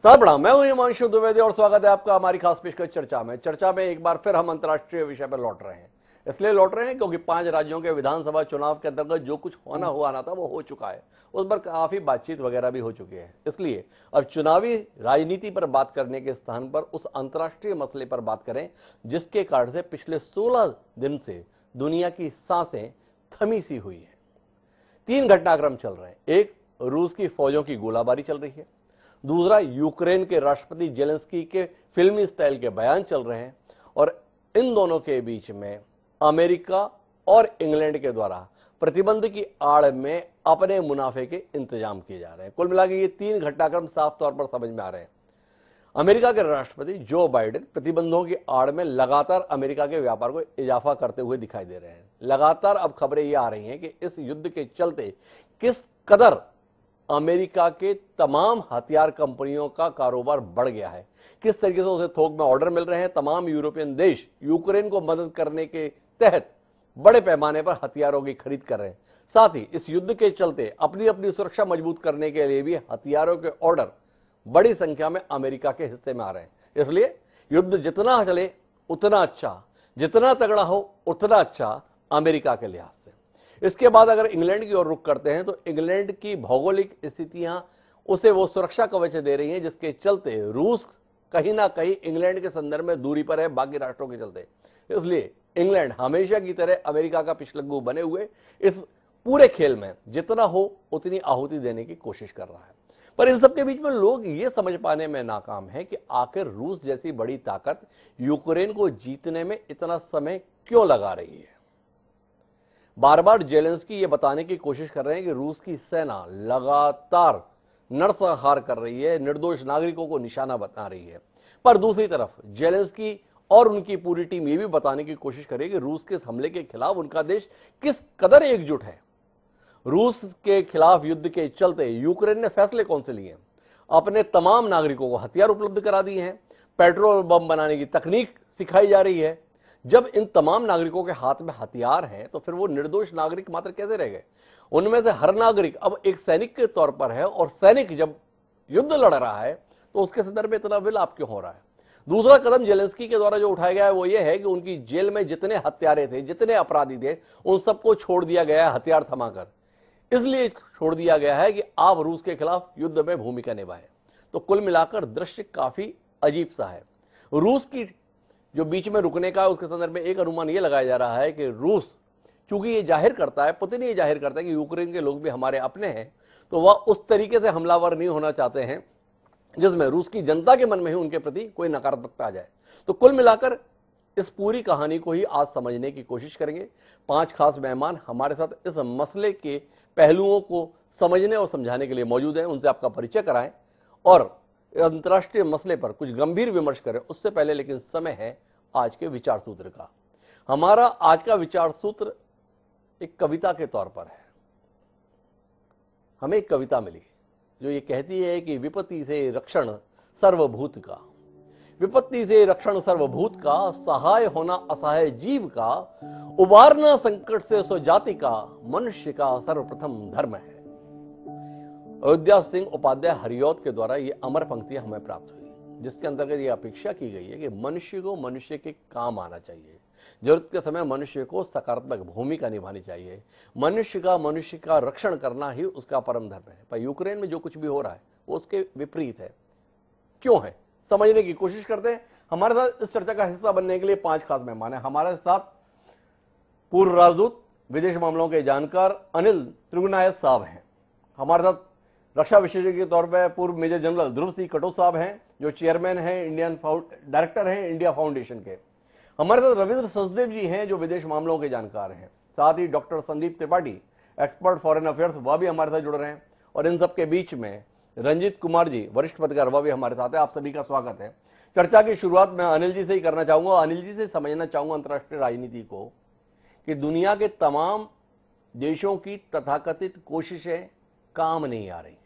Sir प्रणाम, मैं हूं हिमांशु द्विवेदी और स्वागत है आपका हमारी खास पेशकश चर्चा में एक बार फिर हम अंतर्राष्ट्रीय विषय पर लौट रहे हैं। इसलिए लौट रहे हैं क्योंकि 5 राज्यों के विधानसभा चुनाव के अंतर्गत जो कुछ हुआ ना था वो हो चुका है। उस पर काफी बातचीत वगैरह भी हो चुकी है। इसलिए अब चुनावी राजनीति पर बात करने के स्थान पर उस अंतर्राष्ट्रीय मसले पर बात करें जिसके कारण से पिछले 16 दिन से दुनिया की सांसें थमी सी हुई है। 3 घटनाक्रम चल रहे हैं। एक, रूस की फौजों की गोलाबारी चल रही है। दूसरा, यूक्रेन के राष्ट्रपति जेलेंस्की के फिल्मी स्टाइल के बयान चल रहे हैं। और इन दोनों के बीच में अमेरिका और इंग्लैंड के द्वारा प्रतिबंध की आड़ में अपने मुनाफे के इंतजाम किए जा रहे हैं। कुल मिलाकर ये 3 घटनाक्रम साफ तौर पर समझ में आ रहे हैं। अमेरिका के राष्ट्रपति जो बाइडेन प्रतिबंधों की आड़ में लगातार अमेरिका के व्यापार को इजाफा करते हुए दिखाई दे रहे हैं। लगातार अब खबरें ये आ रही हैं कि इस युद्ध के चलते किस कदर अमेरिका के तमाम हथियार कंपनियों का कारोबार बढ़ गया है, किस तरीके से उसे थोक में ऑर्डर मिल रहे हैं। तमाम यूरोपियन देश यूक्रेन को मदद करने के तहत बड़े पैमाने पर हथियारों की खरीद कर रहे हैं। साथ ही इस युद्ध के चलते अपनी अपनी सुरक्षा मजबूत करने के लिए भी हथियारों के ऑर्डर बड़ी संख्या में अमेरिका के हिस्से में आ रहे हैं। इसलिए युद्ध जितना चले उतना अच्छा, जितना तगड़ा हो उतना अच्छा अमेरिका के लिहाज से। इसके बाद अगर इंग्लैंड की ओर रुख करते हैं तो इंग्लैंड की भौगोलिक स्थितियां उसे वो सुरक्षा कवच दे रही हैं जिसके चलते रूस कहीं ना कहीं इंग्लैंड के संदर्भ में दूरी पर है बाकी राष्ट्रों के चलते। इसलिए इंग्लैंड हमेशा की तरह अमेरिका का पिछलग्गू बने हुए इस पूरे खेल में जितना हो उतनी आहुति देने की कोशिश कर रहा है। पर इन सबके बीच में लोग ये समझ पाने में नाकाम है कि आखिर रूस जैसी बड़ी ताकत यूक्रेन को जीतने में इतना समय क्यों लगा रही है। बार बार जेलेंस्की ये बताने की कोशिश कर रहे हैं कि रूस की सेना लगातार नरसंहार कर रही है, निर्दोष नागरिकों को निशाना बना रही है। पर दूसरी तरफ जेलेंस्की और उनकी पूरी टीम ये भी बताने की कोशिश कर रही है कि रूस के हमले के खिलाफ उनका देश किस कदर एकजुट है। रूस के खिलाफ युद्ध के चलते यूक्रेन ने फैसले कौन से लिए? अपने तमाम नागरिकों को हथियार उपलब्ध करा दिए हैं, पेट्रोल बम बनाने की तकनीक सिखाई जा रही है। जब इन तमाम नागरिकों के हाथ में हथियार हैं तो फिर वो निर्दोष नागरिक मात्र कैसे रह गए? उनमें से हर नागरिक अब एक सैनिक के तौर पर है और सैनिक जब युद्ध लड़ रहा है तो उसके संदर्भ में इतना विलाप क्यों हो रहा है? दूसरा कदम जेलेंस्की के द्वारा जो उठाया गया है वो ये है कि उनकी जेल में जितने हत्यारे थे, जितने अपराधी थे, उन सबको छोड़ दिया गया है हथियार थमाकर। इसलिए छोड़ दिया गया है कि आप रूस के खिलाफ युद्ध में भूमिका निभाएं। तो कुल मिलाकर दृश्य काफी अजीब सा है। रूस की जो बीच में रुकने का उसके संदर्भ में एक अनुमान यह लगाया जा रहा है कि रूस चूंकि ये जाहिर करता है, पुतिन ये जाहिर करता है कि यूक्रेन के लोग भी हमारे अपने हैं, तो वह उस तरीके से हमलावर नहीं होना चाहते हैं जिसमें रूस की जनता के मन में ही उनके प्रति कोई नकारात्मकता आ जाए। तो कुल मिलाकर इस पूरी कहानी को ही आज समझने की कोशिश करेंगे। 5 खास मेहमान हमारे साथ इस मसले के पहलुओं को समझने और समझाने के लिए मौजूद हैं। उनसे आपका परिचय कराएं और अंतर्राष्ट्रीय मसले पर कुछ गंभीर विमर्श करें। उससे पहले लेकिन समय है आज के विचार सूत्र का। हमारा आज का विचार सूत्र एक कविता के तौर पर है। हमें एक कविता मिली जो ये कहती है कि विपत्ति से रक्षण सर्वभूत का, विपत्ति से रक्षण सर्वभूत का, सहाय होना असहाय जीव का, उबारना संकट से स्वजाति का, मनुष्य का सर्वप्रथम धर्म है। अयोध्या सिंह उपाध्याय हरियौत के द्वारा ये अमर पंक्तियां हमें प्राप्त हुई, जिसके अंतर्गत ये अपेक्षा की गई है कि मनुष्य को मनुष्य के काम आना चाहिए। जरूरत के समय मनुष्य को सकारात्मक भूमिका निभानी चाहिए। मनुष्य का रक्षण करना ही उसका परम धर्म है। पर यूक्रेन में जो कुछ भी हो रहा है वो उसके विपरीत है। क्यों है, समझने की कोशिश करते हैं। हमारे साथ इस चर्चा का हिस्सा बनने के लिए 5 खास मेहमान हैं। हमारे साथ पूर्व राजदूत, विदेश मामलों के जानकार अनिल त्रिगुनायत साहब हैं। हमारे साथ रक्षा विशेषज्ञ के तौर पर पूर्व मेजर जनरल ध्रुव सिंह कटोच साहब हैं जो चेयरमैन हैं, डायरेक्टर हैं इंडिया फाउंडेशन के। हमारे साथ रविंद्र सचदेव जी हैं जो विदेश मामलों के जानकार हैं। साथ ही doctor Sandeep Tripathi, expert foreign affairs, वह भी हमारे साथ जुड़ रहे हैं। और इन सबके बीच में रंजीत कुमार जी, वरिष्ठ पत्रकार, वह भी हमारे साथ है। आप सभी का स्वागत है। चर्चा की शुरुआत मैं अनिल जी से ही करना चाहूंगा। अनिल जी से समझना चाहूंगा अंतर्राष्ट्रीय राजनीति को कि दुनिया के तमाम देशों की तथाकथित कोशिशें काम नहीं आ रही।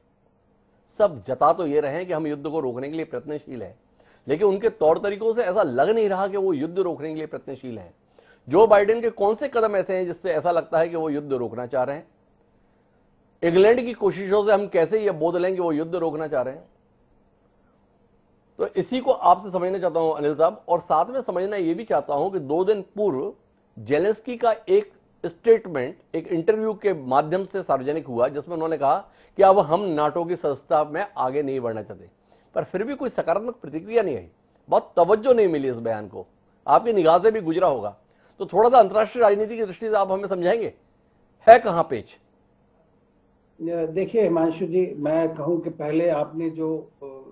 सब जता तो ये रहे हैं कि हम युद्ध को रोकने के लिए प्रयत्नशील हैं, लेकिन उनके तौर तरीकों से ऐसा लग नहीं रहा कि वो युद्ध रोकने के लिए प्रयत्नशील हैं। जो बाइडेन के कौन से कदम ऐसे हैं जिससे ऐसा लगता है कि वो युद्ध रोकना चाह रहे हैं? इंग्लैंड की कोशिशों से हम कैसे ये बोध लें कि वो युद्ध रोकना चाह रहे हैं? तो इसी को आपसे समझना चाहता हूं अनिल साहब, और साथ में समझना ये भी चाहता हूं कि 2 दिन पूर्व जेलेंस्की का एक स्टेटमेंट एक इंटरव्यू के माध्यम से सार्वजनिक हुआ, जिसमें उन्होंने कहा कि अब हम नाटो की सदस्यता में आगे नहीं बढ़ना चाहते, पर फिर भी कोई सकारात्मक प्रतिक्रिया नहीं आई, बहुत तवज्जो नहीं मिली इस बयान को, आपकी निगाह से भी गुजरा होगा। तो थोड़ा सा अंतर्राष्ट्रीय राजनीति की दृष्टि से आप हमें समझाएंगे, है कहां पेच? देखिए हिमांशु जी, मैं कहूं कि पहले आपने जो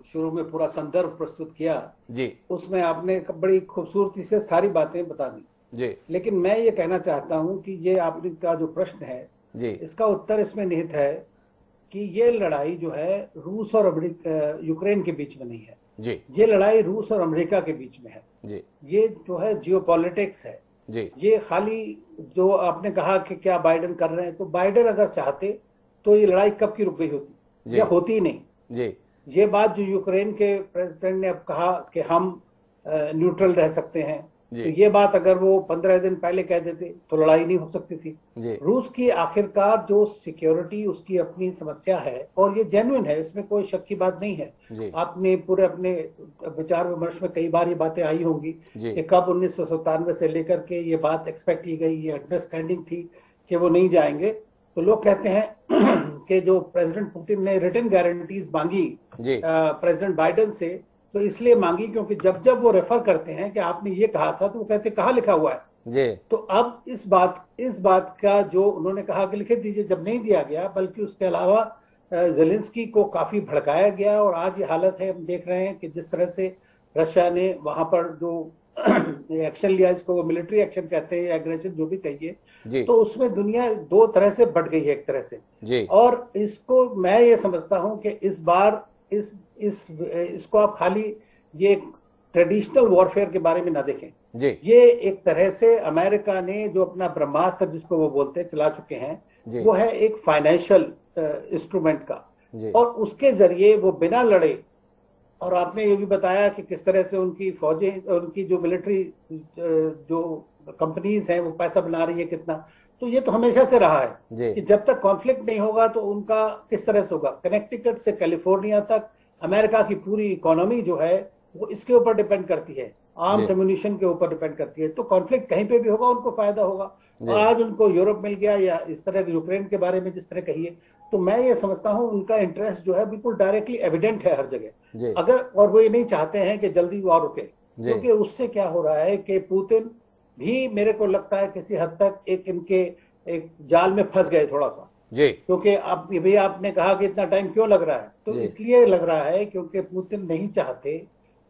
शुरू में पूरा संदर्भ प्रस्तुत किया जी, उसमें आपने बड़ी खूबसूरती से सारी बातें बता दी जी, लेकिन मैं ये कहना चाहता हूं कि ये आपने का जो प्रश्न है जी, इसका उत्तर इसमें निहित है कि ये लड़ाई जो है रूस और यूक्रेन के बीच में नहीं है जी, ये लड़ाई रूस और अमेरिका के बीच में है जी, ये जो है जियोपॉलिटिक्स है जी, ये खाली जो आपने कहा कि क्या बाइडेन कर रहे हैं, तो बाइडेन अगर चाहते तो ये लड़ाई कब की रुक गई होती, या होती ही नहीं जी, ये बात जो यूक्रेन के प्रेसिडेंट ने अब कहा कि हम न्यूट्रल रह सकते हैं, तो ये बात अगर वो 15 दिन पहले कह देते तो लड़ाई नहीं हो सकती थी। रूस की आखिरकार जो सिक्योरिटी उसकी अपनी समस्या है और ये जेन्युइन है, इसमें कोई शक की बात नहीं है। आपने पूरे अपने विचार विमर्श में कई बार ये बातें आई होंगी कि कब 1997 से लेकर के ये बात एक्सपेक्ट की गई, ये अंडरस्टैंडिंग थी कि वो नहीं जाएंगे। तो लोग कहते हैं कि जो प्रेसिडेंट पुतिन ने रिटन गारंटीज मांगी प्रेसिडेंट बाइडेन से, तो इसलिए मांगी क्योंकि जब जब वो रेफर करते हैं कि आपने ये कहा था तो वो कहते कहाँ लिखा हुआ है। तो अब इस बात का जो उन्होंने कहा कि लिख दीजिए, जब नहीं दिया गया, बल्कि उसके अलावा जेलेंस्की को काफी भड़काया गया और आज ये हालत है, हम देख रहे हैं कि जिस तरह से रशिया ने वहां पर जो एक्शन लिया, इसको मिलिट्री एक्शन कहते हैं, एग्रेशन जो भी कहिए, तो उसमें दुनिया 2 तरह से बढ़ गई है एक तरह से। और इसको मैं ये समझता हूं कि इस बार इसको आप खाली ये ट्रेडिशनल वॉरफेयर के बारे में ना देखें। ये एक तरह से अमेरिका ने जो अपना ब्रह्मास्त्र जिसको वो बोलते हैं चला चुके हैं, वो है एक फाइनेंशियल इंस्ट्रूमेंट का, और उसके जरिए वो बिना लड़े, और आपने ये भी बताया कि किस तरह से उनकी फौजें, उनकी जो मिलिट्री जो कंपनीज हैं वो पैसा बना रही है कितना, तो ये तो हमेशा से रहा है कि जब तक कॉन्फ्लिक्ट नहीं होगा तो उनका किस तरह से होगा। कनेक्टिकट से कैलिफोर्निया तक अमेरिका की पूरी इकोनॉमी जो है वो इसके ऊपर डिपेंड करती है, आर्म्स एम्युनिशन के ऊपर डिपेंड करती है। तो कॉन्फ्लिक्ट कहीं पे भी होगा उनको फायदा होगा, और आज उनको यूरोप मिल गया या इस तरह यूक्रेन के बारे में जिस तरह कहिए, तो मैं ये समझता हूं उनका इंटरेस्ट जो है बिल्कुल डायरेक्टली एविडेंट है हर जगह। अगर और वो ये नहीं चाहते हैं कि जल्दी वॉर रुके, क्योंकि उससे क्या हो रहा है कि पुतिन भी मेरे को लगता है किसी हद तक एक जाल में फंस गए थोड़ा सा, क्योंकि आप भी आपने कहा कि इतना टाइम क्यों लग रहा है, तो इसलिए लग रहा है क्योंकि पुतिन नहीं चाहते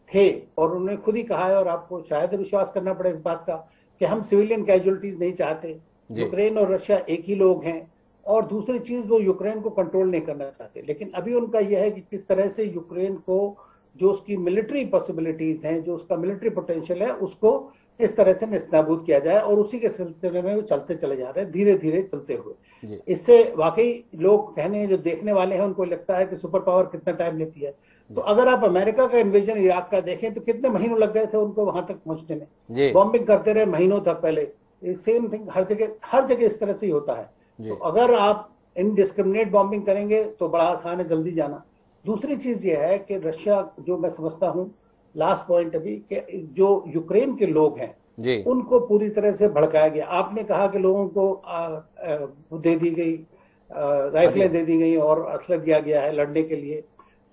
थे, और उन्होंने खुद ही कहा है, और आपको शायद विश्वास करना पड़े इस बात का कि हम सिविलियन कैजुअलिटीज नहीं चाहते। यूक्रेन और रशिया एक ही लोग हैं, और दूसरी चीज वो यूक्रेन को कंट्रोल नहीं करना चाहते। लेकिन अभी उनका यह है कि किस तरह से यूक्रेन को जो उसकी मिलिट्री पॉसिबिलिटीज हैं, जो उसका मिलिट्री पोटेंशियल है, उसको इस तरह से निस्ताबूद किया जाए, और उसी के सिलसिले में वो चलते चले जा रहे हैं, धीरे धीरे चलते हुए। इससे वाकई लोग कहने जो देखने वाले हैं उनको लगता है कि सुपर पावर कितना टाइम लेती है। तो अगर आप अमेरिका का इन्वेजन इराक का देखें तो कितने महीनों लग गए थे उनको वहां तक पहुंचने में, बॉम्बिंग करते रहे महीनों तक। पहले सेम थिंग हर जगह इस तरह से ही होता है। तो अगर आप इनडिस्क्रिमिनेट बॉम्बिंग करेंगे तो बड़ा आसान है जल्दी जाना। दूसरी चीज ये है कि रशिया, जो मैं समझता हूँ लास्ट पॉइंट अभी, कि जो यूक्रेन के लोग हैं उनको पूरी तरह से भड़काया गया। आपने कहा कि लोगों को दे दी गई राइफलें दे दी गई और असला दिया गया है लड़ने के लिए,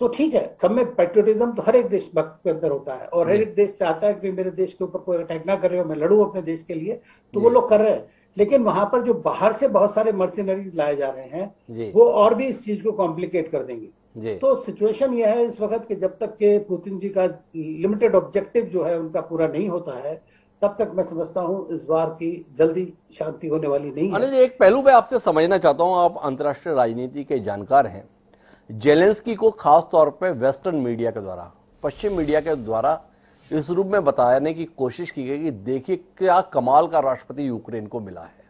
तो ठीक है, सब में पैट्रियोटिज्म तो हर एक देशभक्त के अंदर होता है, और हर एक देश चाहता है कि मेरे देश के ऊपर कोई अटैक ना करे और मैं लड़ूं अपने देश के लिए, तो वो लोग कर रहे हैं। लेकिन वहां पर जो बाहर से बहुत सारे मर्सिनरीज लाए जा रहे हैं वो और भी इस चीज को कॉम्प्लिकेट कर देंगे। तो सिचुएशन यह है इस वक्त कि जब तक के पुतिन जी का लिमिटेड ऑब्जेक्टिव जो है उनका पूरा नहीं होता है, तब तक मैं समझता हूं इस बार की जल्दी शांति होने वाली नहीं है। अनिल जी, एक पहलू मैं आपसे समझना चाहता हूं, आप अंतर्राष्ट्रीय राजनीति के जानकार हैं। जेलेंस्की को खास तौर पे वेस्टर्न मीडिया के द्वारा, पश्चिम मीडिया के द्वारा इस रूप में बताने की कोशिश की गई कि देखिए क्या कमाल का राष्ट्रपति यूक्रेन को मिला है।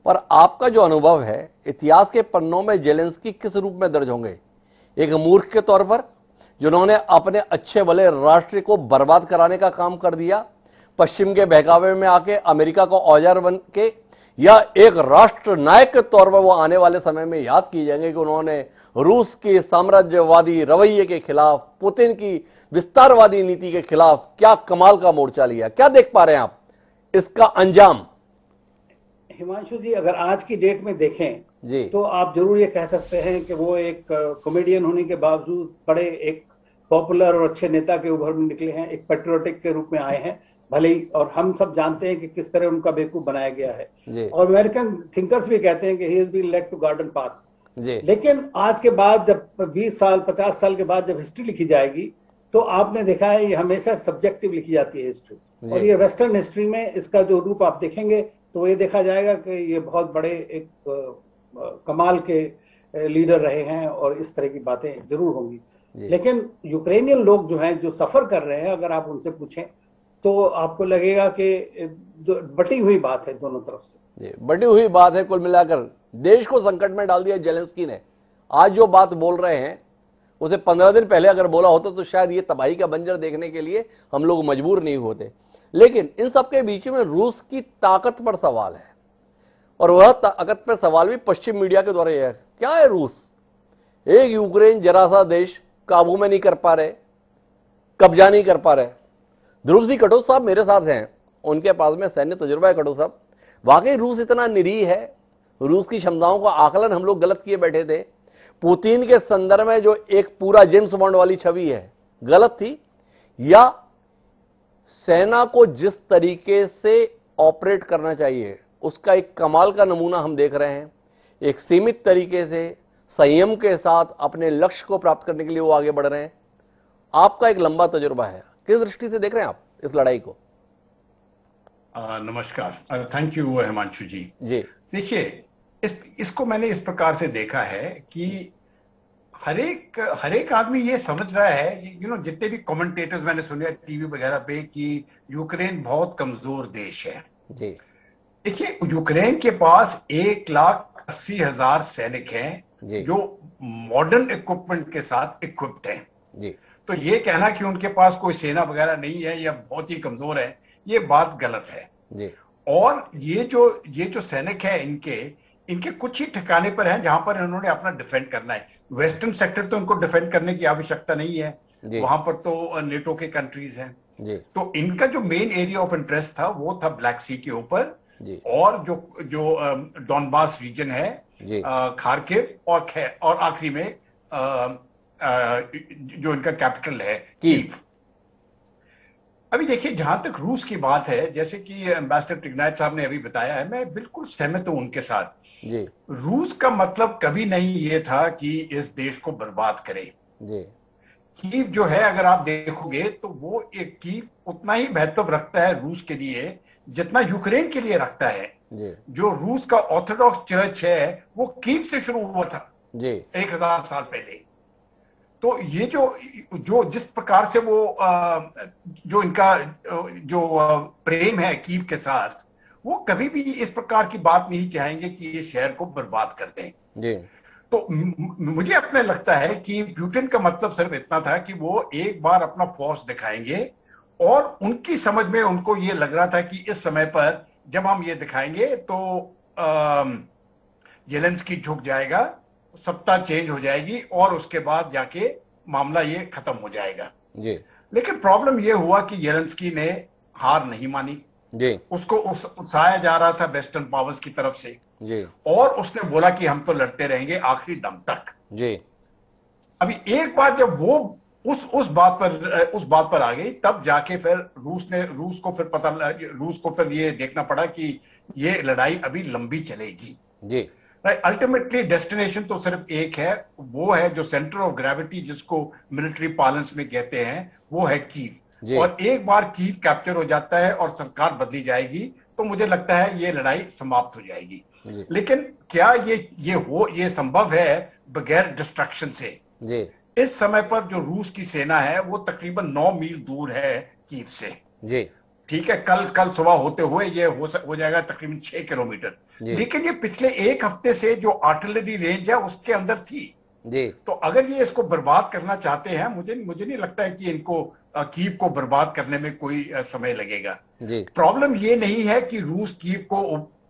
पर आपका जो अनुभव है, इतिहास के पन्नों में जेलेंस्की किस रूप में दर्ज होंगे? एक मूर्ख के तौर पर जिन्होंने अपने अच्छे भले राष्ट्र को बर्बाद कराने का काम कर दिया, पश्चिम के बहकावे में आके अमेरिका को औजार बन के, या एक राष्ट्र नायक के तौर पर वो आने वाले समय में याद किए जाएंगे कि उन्होंने रूस के साम्राज्यवादी रवैये के खिलाफ, पुतिन की विस्तारवादी नीति के खिलाफ क्या कमाल का मोर्चा लिया? क्या देख पा रहे हैं आप इसका अंजाम? हिमांशु जी, अगर आज की डेट में देखें जी, तो आप जरूर ये कह सकते हैं कि वो एक कॉमेडियन होने के बावजूद बड़े एक पॉपुलर और अच्छे नेता के उभर में निकले हैं, एक पेट्रियोटिक के रूप में आए हैं भले ही। और हम सब जानते हैं कि किस तरह उनका बेवकूफ बनाया गया है, और अमेरिकन थिंकर्स भी कहते हैं कि he is been led to garden path. लेकिन आज के बाद जब 20 साल 50 साल के बाद जब हिस्ट्री लिखी जाएगी तो आपने देखा है ये हमेशा सब्जेक्टिव लिखी जाती है हिस्ट्री, और ये वेस्टर्न हिस्ट्री में इसका जो रूप आप देखेंगे तो ये देखा जाएगा कि ये बहुत बड़े एक कमाल के लीडर रहे हैं और इस तरह की बातें जरूर होंगी। लेकिन यूक्रेनियन लोग जो हैं, जो सफर कर रहे हैं, अगर आप उनसे पूछें तो आपको लगेगा कि बटी हुई बात है दोनों तरफ से। बटी हुई बात है। कुल मिलाकर देश को संकट में डाल दिया जेलेंस्की ने। आज जो बात बोल रहे हैं उसे 15 दिन पहले अगर बोला होता तो शायद ये तबाही का बंजर देखने के लिए हम लोग मजबूर नहीं होते। लेकिन इन सबके बीच में रूस की ताकत पर सवाल है, और वह ताकत पर सवाल भी पश्चिम मीडिया के द्वारा है। क्या है रूस? एक यूक्रेन जरा सा देश काबू में नहीं कर पा रहे, कब्जा नहीं कर पा रहे। ध्रुव सिंह कटोच साहब मेरे साथ हैं, उनके पास में सैन्य तजुर्बा है। कटोच साहब, वाकई रूस इतना निरीह है? रूस की क्षमताओं का आकलन हम लोग गलत किए बैठे थे। पुतिन के संदर्भ में जो एक पूरा जेम्स बॉन्ड वाली छवि है गलत थी, या सेना को जिस तरीके से ऑपरेट करना चाहिए उसका एक कमाल का नमूना हम देख रहे हैं। एक सीमित तरीके से संयम के साथ अपने लक्ष्य को प्राप्त करने के लिए वो आगे बढ़ रहे हैं। आपका एक लंबा तजुर्बा है, किस दृष्टि से देख रहे हैं आप इस लड़ाई को? नमस्कार, थैंक यू हिमांशु जी। देखिए, इसको मैंने इस प्रकार से देखा है कि हर एक आदमी ये समझ रहा है, जितने भी कमेंटेटर्स मैंने सुने टीवी वगैरह पे, कि यूक्रेन बहुत कमजोर देश है। देखिए, यूक्रेन के पास 1,80,000 सैनिक हैं जो मॉडर्न इक्विपमेंट के साथ इक्विप्ड हैं। तो ये कहना कि उनके पास कोई सेना वगैरह नहीं है या बहुत ही कमजोर है, ये बात गलत है। और ये जो सैनिक है इनके कुछ ही ठिकाने पर हैं जहां पर इन्होंने अपना डिफेंड करना है। वेस्टर्न सेक्टर तो इनको डिफेंड करने की आवश्यकता नहीं है, वहां पर तो नेटो के कंट्रीज हैं। तो इनका जो मेन एरिया ऑफ इंटरेस्ट था वो था ब्लैक सी के ऊपर, और जो डॉनबास रीजन है, खार्किव और आखिरी में जो इनका कैपिटल है कीव। अभी देखिए, जहां तक रूस की बात है, जैसे कि एम्बेसडर टिग्नाइट साहब ने अभी बताया है, मैं बिल्कुल सहमत हूं उनके साथ। रूस का मतलब कभी नहीं ये था कि इस देश को बर्बाद करे। कीव जो है, अगर आप देखोगे तो वो एक कीव उतना ही महत्व रखता है रूस के लिए जितना यूक्रेन के लिए रखता है। जो रूस का ऑर्थोडॉक्स चर्च है वो कीव से शुरू हुआ था 1000 साल पहले। तो ये जो जिस प्रकार से वो जो इनका जो प्रेम है कीव के साथ, वो कभी भी इस प्रकार की बात नहीं चाहेंगे कि ये शहर को बर्बाद कर दें। तो मुझे अपने लगता है कि पुतिन का मतलब सिर्फ इतना था कि वो एक बार अपना फोर्स दिखाएंगे, और उनकी समझ में उनको ये लग रहा था कि इस समय पर जब हम ये दिखाएंगे तो जेलेंस्की झुक जाएगा, सत्ता चेंज हो जाएगी और उसके बाद जाके मामला ये खत्म हो जाएगा। लेकिन प्रॉब्लम ये हुआ कि जेलेंस्की ने हार नहीं मानी। उसको उकसाया जा रहा था वेस्टर्न पावर्स की तरफ से, और उसने बोला कि हम तो लड़ते रहेंगे आखिरी दम तक। अभी एक बार जब वो उस बात पर आ गई, तब जाके फिर रूस को फिर ये देखना पड़ा कि ये लड़ाई अभी लंबी चलेगी। अल्टीमेटली डेस्टिनेशन तो सिर्फ एक है, वो है जो सेंटर ऑफ ग्रेविटी जिसको मिलिट्री पार्लेंस में कहते हैं, वो है कीव। और एक बार कीव कैप्चर हो जाता है और सरकार बदली जाएगी तो मुझे लगता है ये लड़ाई समाप्त हो जाएगी। लेकिन क्या ये संभव है बगैर डिस्ट्रक्शन से? इस समय पर जो रूस की सेना है वो तकरीबन 9 मील दूर है कीव से। ठीक है, कल सुबह होते हुए ये हो जाएगा तकरीबन 6 किलोमीटर। लेकिन ये पिछले एक हफ्ते से जो आर्टिलरी रेंज है उसके अंदर थी। तो अगर ये इसको बर्बाद करना चाहते हैं, मुझे नहीं लगता है कि इनको कीव को बर्बाद करने में कोई समय लगेगा। प्रॉब्लम ये नहीं है कि रूस कीव को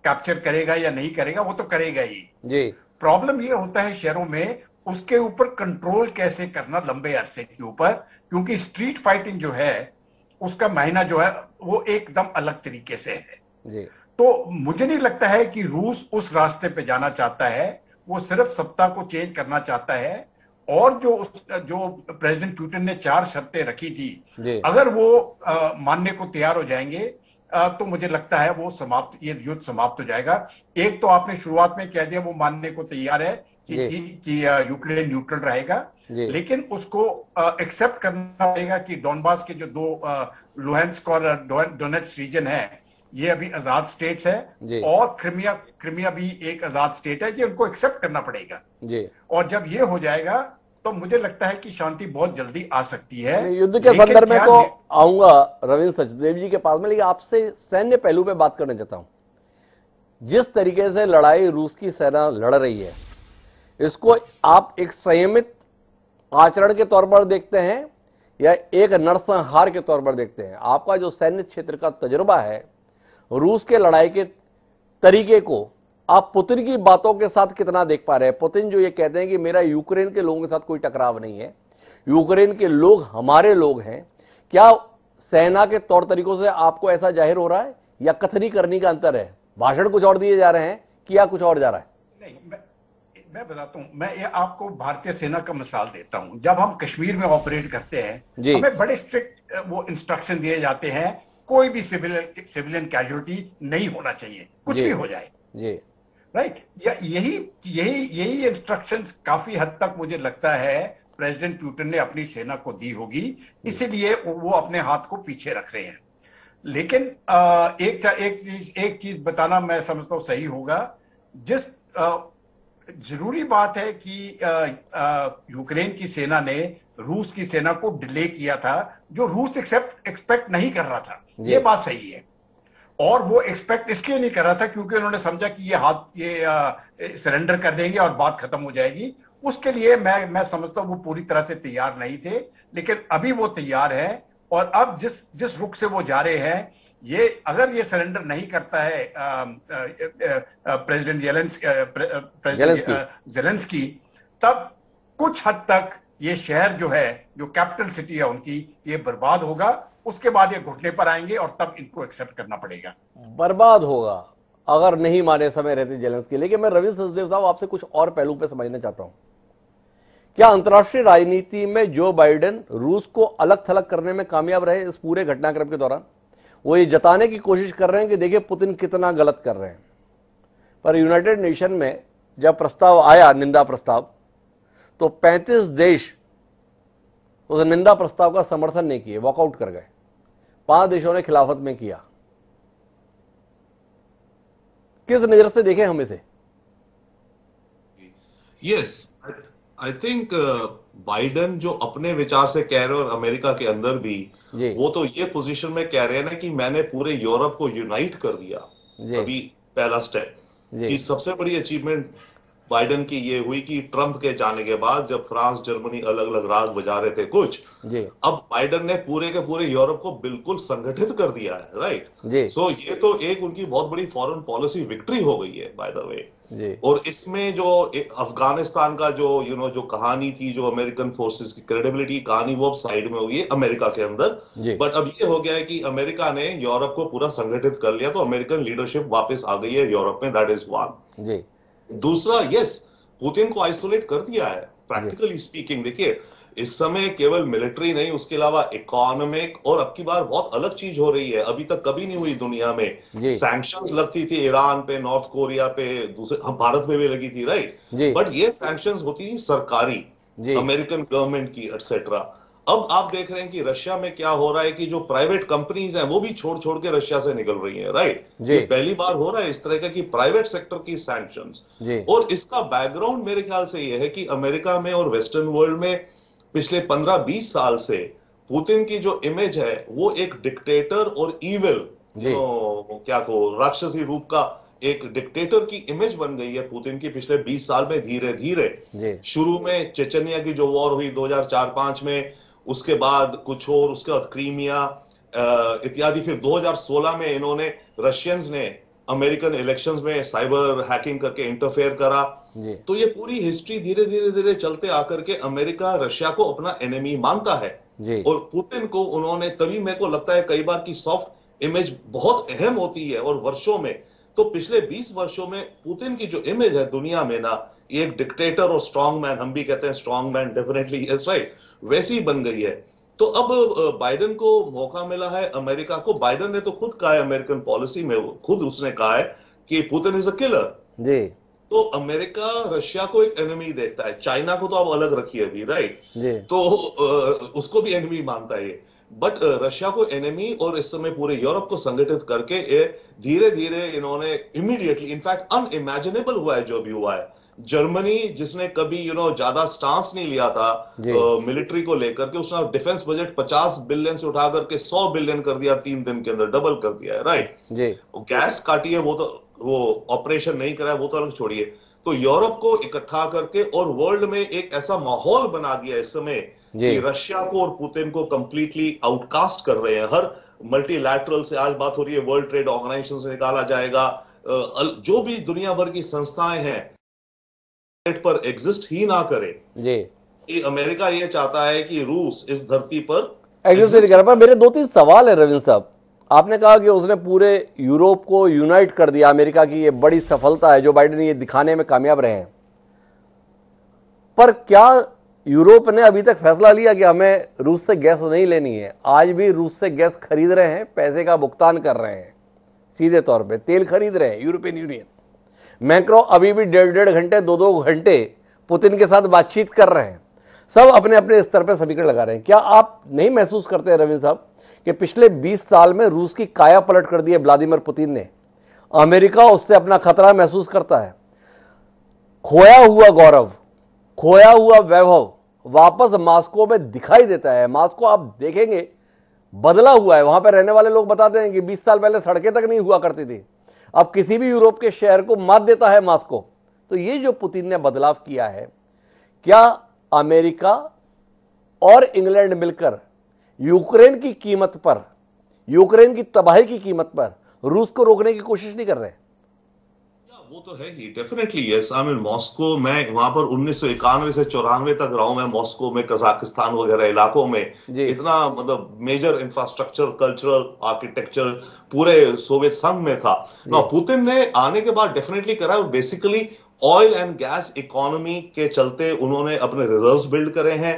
कैप्चर करेगा या नहीं करेगा, वो तो करेगा ही जी। प्रॉब्लम ये होता है शहरों में उसके ऊपर कंट्रोल कैसे करना लंबे अरसे के ऊपर, क्योंकि स्ट्रीट फाइटिंग जो है उसका महीना जो है वो एकदम अलग तरीके से है जी। तो मुझे नहीं लगता है कि रूस उस रास्ते पे जाना चाहता है, वो सिर्फ सत्ता को चेंज करना चाहता है। और जो प्रेसिडेंट पुतिन ने 4 शर्तें रखी थी, अगर वो मानने को तैयार हो जाएंगे तो मुझे लगता है वो ये युद्ध समाप्त हो जाएगा। एक तो आपने शुरुआत में कह दिया वो मानने को तैयार है कि यूक्रेन न्यूट्रल रहेगा, लेकिन उसको एक्सेप्ट करना पड़ेगा कि डोनबास के जो 2 लुहांस्क और डोनेट्स्क रीजन है ये अभी आजाद स्टेट्स है, और क्रिमिया भी एक आजाद स्टेट है, ये उनको एक्सेप्ट करना पड़ेगा जी। और जब ये हो जाएगा तो मुझे लगता है कि शांति बहुत जल्दी आ सकती है। युद्ध के संदर्भ में तो आऊंगा रविंद्र सचदेव जी के पास में, लेकिन आपसे सैन्य पहलू पे बात करना चाहता हूं। जिस तरीके से लड़ाई रूस की सेना लड़ रही है, इसको आप एक संयमित आचरण के तौर पर देखते हैं या एक नरसंहार के तौर पर देखते हैं? आपका जो सैन्य क्षेत्र का तजुर्बा है, रूस के लड़ाई के तरीके को आप पुतिन की बातों के साथ कितना देख पा रहे हैं? पुतिन जो ये कहते हैं कि मेरा यूक्रेन के लोगों के साथ कोई टकराव नहीं है, यूक्रेन के लोग हमारे लोग हैं, क्या सेना के तौर तरीकों से आपको ऐसा जाहिर हो रहा है या कथनी करनी का अंतर है? भाषण कुछ और दिए जा रहे हैं कि कुछ और जा रहा है? नहीं, मैं बताता हूं, मैं ये आपको भारतीय सेना का मिसाल देता हूं। जब हम कश्मीर में ऑपरेट करते हैं, हमें बड़े स्ट्रिक्ट वो इंस्ट्रक्शन दिए जाते हैं, कोई भी सिविलियन कैजुअलिटी नहीं होना चाहिए, कुछ भी हो जाए जी, राइट। यही इंस्ट्रक्शंस काफी हद तक मुझे लगता है प्रेसिडेंट पुतिन ने अपनी सेना को दी होगी, इसीलिए वो अपने हाथ को पीछे रख रहे हैं। लेकिन एक चीज बताना मैं समझता हूं सही होगा। जिस जरूरी बात है कि यूक्रेन की सेना ने रूस की सेना को डिले किया था, जो रूस एक्सपेक्ट नहीं कर रहा था, ये बात सही है। और वो एक्सपेक्ट इसलिए नहीं कर रहा था क्योंकि उन्होंने समझा कि ये सरेंडर कर देंगे और बात खत्म हो जाएगी। उसके लिए मैं समझता हूँ वो पूरी तरह से तैयार नहीं थे, लेकिन अभी वो तैयार है। और अब जिस रुख से वो जा रहे हैं, अगर ये सरेंडर नहीं करता है प्रेसिडेंट ज़ेलेंस्की, तब कुछ हद तक ये शहर जो है, जो कैपिटल सिटी है उनकी, ये बर्बाद होगा। उसके बाद ये घुटने पर आएंगे और तब इनको एक्सेप्ट करना पड़ेगा। बर्बाद होगा अगर नहीं माने समय रहते ज़ेलेंस्की। लेकिन मैं रविंद्र सचदेव साहब आपसे कुछ और पहलू पे समझना चाहता हूं। क्या अंतर्राष्ट्रीय राजनीति में जो बाइडेन रूस को अलग थलग करने में कामयाब रहे इस पूरे घटनाक्रम के दौरान? वो ये जताने की कोशिश कर रहे हैं कि देखिए पुतिन कितना गलत कर रहे हैं, पर यूनाइटेड नेशन में जब प्रस्ताव आया, निंदा प्रस्ताव, तो 35 देश उस निंदा प्रस्ताव का समर्थन नहीं किए, वॉकआउट कर गए। 5 देशों ने खिलाफत में किया। किस नजर से देखें हम इसे? यस, आई थिंक बाइडेन जो अपने विचार से कह रहे हैं और अमेरिका के अंदर भी, वो तो ये पोजीशन में कह रहे हैं ना कि मैंने पूरे यूरोप को यूनाइट कर दिया। अभी पहला स्टेप कि सबसे बड़ी अचीवमेंट बाइडेन की ये हुई कि ट्रंप के जाने के बाद जब फ्रांस जर्मनी अलग अलग राग बजा रहे थे कुछ, अब बाइडेन ने पूरे के पूरे यूरोप को बिल्कुल संगठित कर दिया है, राइट। सो ये तो एक उनकी बहुत बड़ी फॉरेन पॉलिसी विक्ट्री हो गई है बाय द वे। और इसमें जो अफगानिस्तान का जो जो कहानी थी, जो अमेरिकन फोर्सेस की क्रेडिबिलिटी कहानी, वो अब साइड में हुई है अमेरिका के अंदर। बट अब ये हो गया है कि अमेरिका ने यूरोप को पूरा संगठित कर लिया, तो अमेरिकन लीडरशिप वापस आ गई है यूरोप में। That is one. दूसरा, यस, पुतिन को आइसोलेट कर दिया है प्रैक्टिकली स्पीकिंग। देखिए, इस समय केवल मिलिट्री नहीं, उसके अलावा इकोनॉमिक, और अब की बार बहुत अलग चीज हो रही है, अभी तक कभी नहीं हुई दुनिया में। सैंक्शंस लगती थी ईरान पे, नॉर्थ कोरिया पे, दूसरे हम भारत में भी लगी थी, राइट। बट ये सैंक्शंस होती थी सरकारी, अमेरिकन गवर्नमेंट की, एटसेट्रा। अब आप देख रहे हैं कि रशिया में क्या हो रहा है कि जो प्राइवेट कंपनीज हैं वो भी छोड़ छोड़ के रशिया से निकल रही हैं, राइट। ये पहली बार हो रहा है इस तरह का कि प्राइवेट सेक्टर की सैंक्शंस। और इसका बैकग्राउंड मेरे ख्याल से ये है कि अमेरिका में और वेस्टर्न वर्ल्ड में पिछले 15-20 साल से पुतिन की जो इमेज है वो एक डिक्टेटर और इविल, क्या को राक्षसी रूप का एक डिक्टेटर की इमेज बन गई है पुतिन की पिछले 20 साल में। धीरे धीरे शुरू में चेचनिया की जो वॉर हुई 2004-5 में, उसके बाद कुछ और, उसके बाद क्रीमिया इत्यादि। फिर 2016 में इन्होंने, रशियंस ने अमेरिकन इलेक्शंस में साइबर हैकिंग करके इंटरफेयर करा। तो ये पूरी हिस्ट्री धीरे धीरे धीरे चलते आकर के अमेरिका रशिया को अपना एनिमी मानता है और पुतिन को उन्होंने, तभी मेरे को लगता है कई बार की सॉफ्ट इमेज बहुत अहम होती है और वर्षों में, तो पिछले 20 वर्षों में पुतिन की जो इमेज है दुनिया में ना, ये एक डिक्टेटर और स्ट्रांग मैन, हम भी कहते हैं strong man, definitely yes right, वैसी बन गई है। तो अब बाइडेन को मौका मिला है, अमेरिका को, बाइडेन ने तो खुद कहा है अमेरिकन पॉलिसी में, खुद उसने कहा है कि पुतिन इज अ किलर जी। तो अमेरिका रशिया को एक एनिमी देखता है, चाइना को तो अब अलग रखिए अभी, राइट, तो उसको भी एनिमी मानता है, बट रशिया को एनिमी, और इस समय पूरे यूरोप को संगठित करके धीरे धीरे इन्होंने इमीडिएटली, इनफैक्ट अनइमेजिनेबल हुआ है जो भी हुआ है। जर्मनी जिसने कभी ज्यादा स्टांस नहीं लिया था मिलिट्री को लेकर के, उसने डिफेंस बजट 50 बिलियन से उठा करके 100 बिलियन कर दिया 3 दिन के अंदर, डबल कर दिया है, राइट जी। गैस काटी है, वो ऑपरेशन नहीं करा है, वो तो अलग छोड़िए। तो यूरोप को इकट्ठा करके और वर्ल्ड में एक ऐसा माहौल बना दिया इस समय कि रशिया को और पुतिन को कंप्लीटली आउटकास्ट कर रहे हैं। हर मल्टीलैटरल से आज बात हो रही है, वर्ल्ड ट्रेड ऑर्गेनाइजेशन से निकाला जाएगा, जो भी दुनिया भर की संस्थाएं हैं पर एग्जिस्ट ही ना करे जी। अमेरिका ये चाहता है कि रूस इस धरती पर एग्जिस्ट नहीं कर रहा। मेरे 2-3 सवाल है रविंद्र साहब। आपने कहा कि उसने पूरे यूरोप को यूनाइट कर दिया, अमेरिका की ये बड़ी सफलता है जो बाइडेन ये दिखाने में कामयाब रहे हैं, पर क्या यूरोप ने अभी तक फैसला लिया कि हमें रूस से गैस नहीं लेनी है? आज भी रूस से गैस खरीद रहे हैं, पैसे का भुगतान कर रहे हैं, सीधे तौर पे तेल खरीद रहे हैं यूरोपियन यूनियन। मैक्रो अभी भी 1.5 घंटे 2-2 घंटे पुतिन के साथ बातचीत कर रहे हैं, सब अपने अपने स्तर पर समीकरण लगा रहे हैं। क्या आप नहीं महसूस करते हैं रविंद्र साहब कि पिछले 20 साल में रूस की काया पलट कर दी है व्लादिमीर पुतिन ने? अमेरिका उससे अपना खतरा महसूस करता है। खोया हुआ गौरव, खोया हुआ वैभव वापस मॉस्को में दिखाई देता है। मॉस्को आप देखेंगे बदला हुआ है, वहां पर रहने वाले लोग बताते हैं कि 20 साल पहले सड़कें तक नहीं हुआ करती थी, अब किसी भी यूरोप के शहर को मात देता है मॉस्को। तो ये जो पुतिन ने बदलाव किया है, क्या अमेरिका और इंग्लैंड मिलकर यूक्रेन की कीमत पर, यूक्रेन की तबाही की कीमत पर रूस को रोकने की कोशिश नहीं कर रहे? वो तो है ही, definitely yes. I mean Moscow, मैं वहां पर 1991 से 94 तक रहा हूं मैं मॉस्को में, कजाकिस्तान वगैरह इलाकों में, इतना मतलब मेजर इंफ्रास्ट्रक्चर, कल्चरल आर्किटेक्चर पूरे सोवियत संघ में था ना। पुतिन ने आने के बाद डेफिनेटली करा, और basically oil and gas economy के चलते उन्होंने अपने रिजर्व्स बिल्ड करे हैं,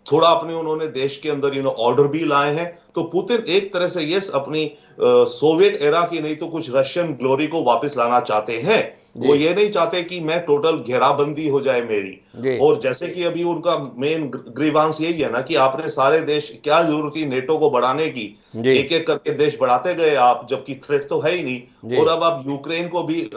थोड़ा अपने उन्होंने देश के अंदर ऑर्डर भी लाए हैं। तो पुतिन एक तरह से यस अपनी सोवियत एरा की नहीं तो कुछ रशियन ग्लोरी को वापस लाना चाहते हैं। वो ये नहीं चाहते कि मैं टोटल घेराबंदी हो जाए मेरी। और जैसे कि अभी उनका मेन ग्रीवांस यही है ना कि आपने सारे देश, क्या जरूरत थी नेटो को बढ़ाने की, एक एक करके देश बढ़ाते गए आप, जबकि थ्रेट तो है ही नहीं। और अब आप यूक्रेन को भी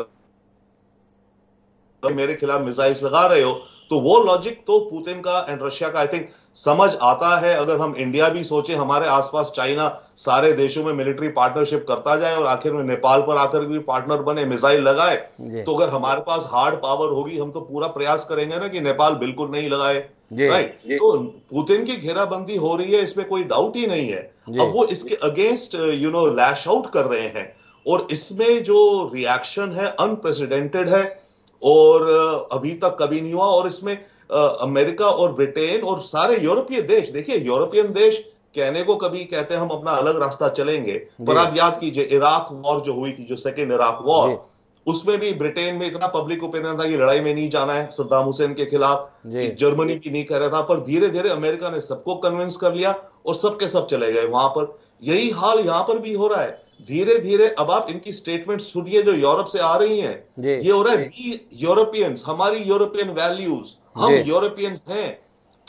मेरे खिलाफ मिसाइल्स लगा रहे हो, तो वो लॉजिक तो पुतिन का एंड रशिया का आई थिंक समझ आता है। अगर हम इंडिया भी सोचे, हमारे आसपास चाइना सारे देशों में मिलिट्री पार्टनरशिप करता जाए और आखिर में नेपाल पर आकर भी पार्टनर बने, मिसाइल लगाए, तो अगर हमारे पास हार्ड पावर होगी, हम तो पूरा प्रयास करेंगे ना कि नेपाल बिल्कुल नहीं लगाए, राइट। तो पुतिन की घेराबंदी हो रही है, इसमें कोई डाउट ही नहीं है। अब वो इसके अगेंस्ट लैश आउट कर रहे हैं, और इसमें जो रिएक्शन है अनप्रेसिडेंटेड है और अभी तक कभी नहीं हुआ। और इसमें अमेरिका और ब्रिटेन और सारे यूरोपीय देश, देखिए यूरोपियन देश कहने को कभी कहते हैं हम अपना अलग रास्ता चलेंगे, पर आप याद कीजिए इराक वॉर जो हुई थी, जो सेकेंड इराक वॉर, उसमें भी ब्रिटेन में इतना पब्लिक ओपिनियन था कि लड़ाई में नहीं जाना है सद्दाम हुसैन के खिलाफ, जर्मनी भी नहीं कर रहा था, पर धीरे धीरे अमेरिका ने सबको कन्विंस कर लिया और सबके सब चले गए वहां पर। यही हाल यहां पर भी हो रहा है धीरे धीरे। अब आप इनकी स्टेटमेंट सुनिए जो यूरोप से आ रही हैं, ये हो रहा है वी यूरोपियंस, हमारी यूरोपियन वैल्यूज, हम यूरोपियंस हैं।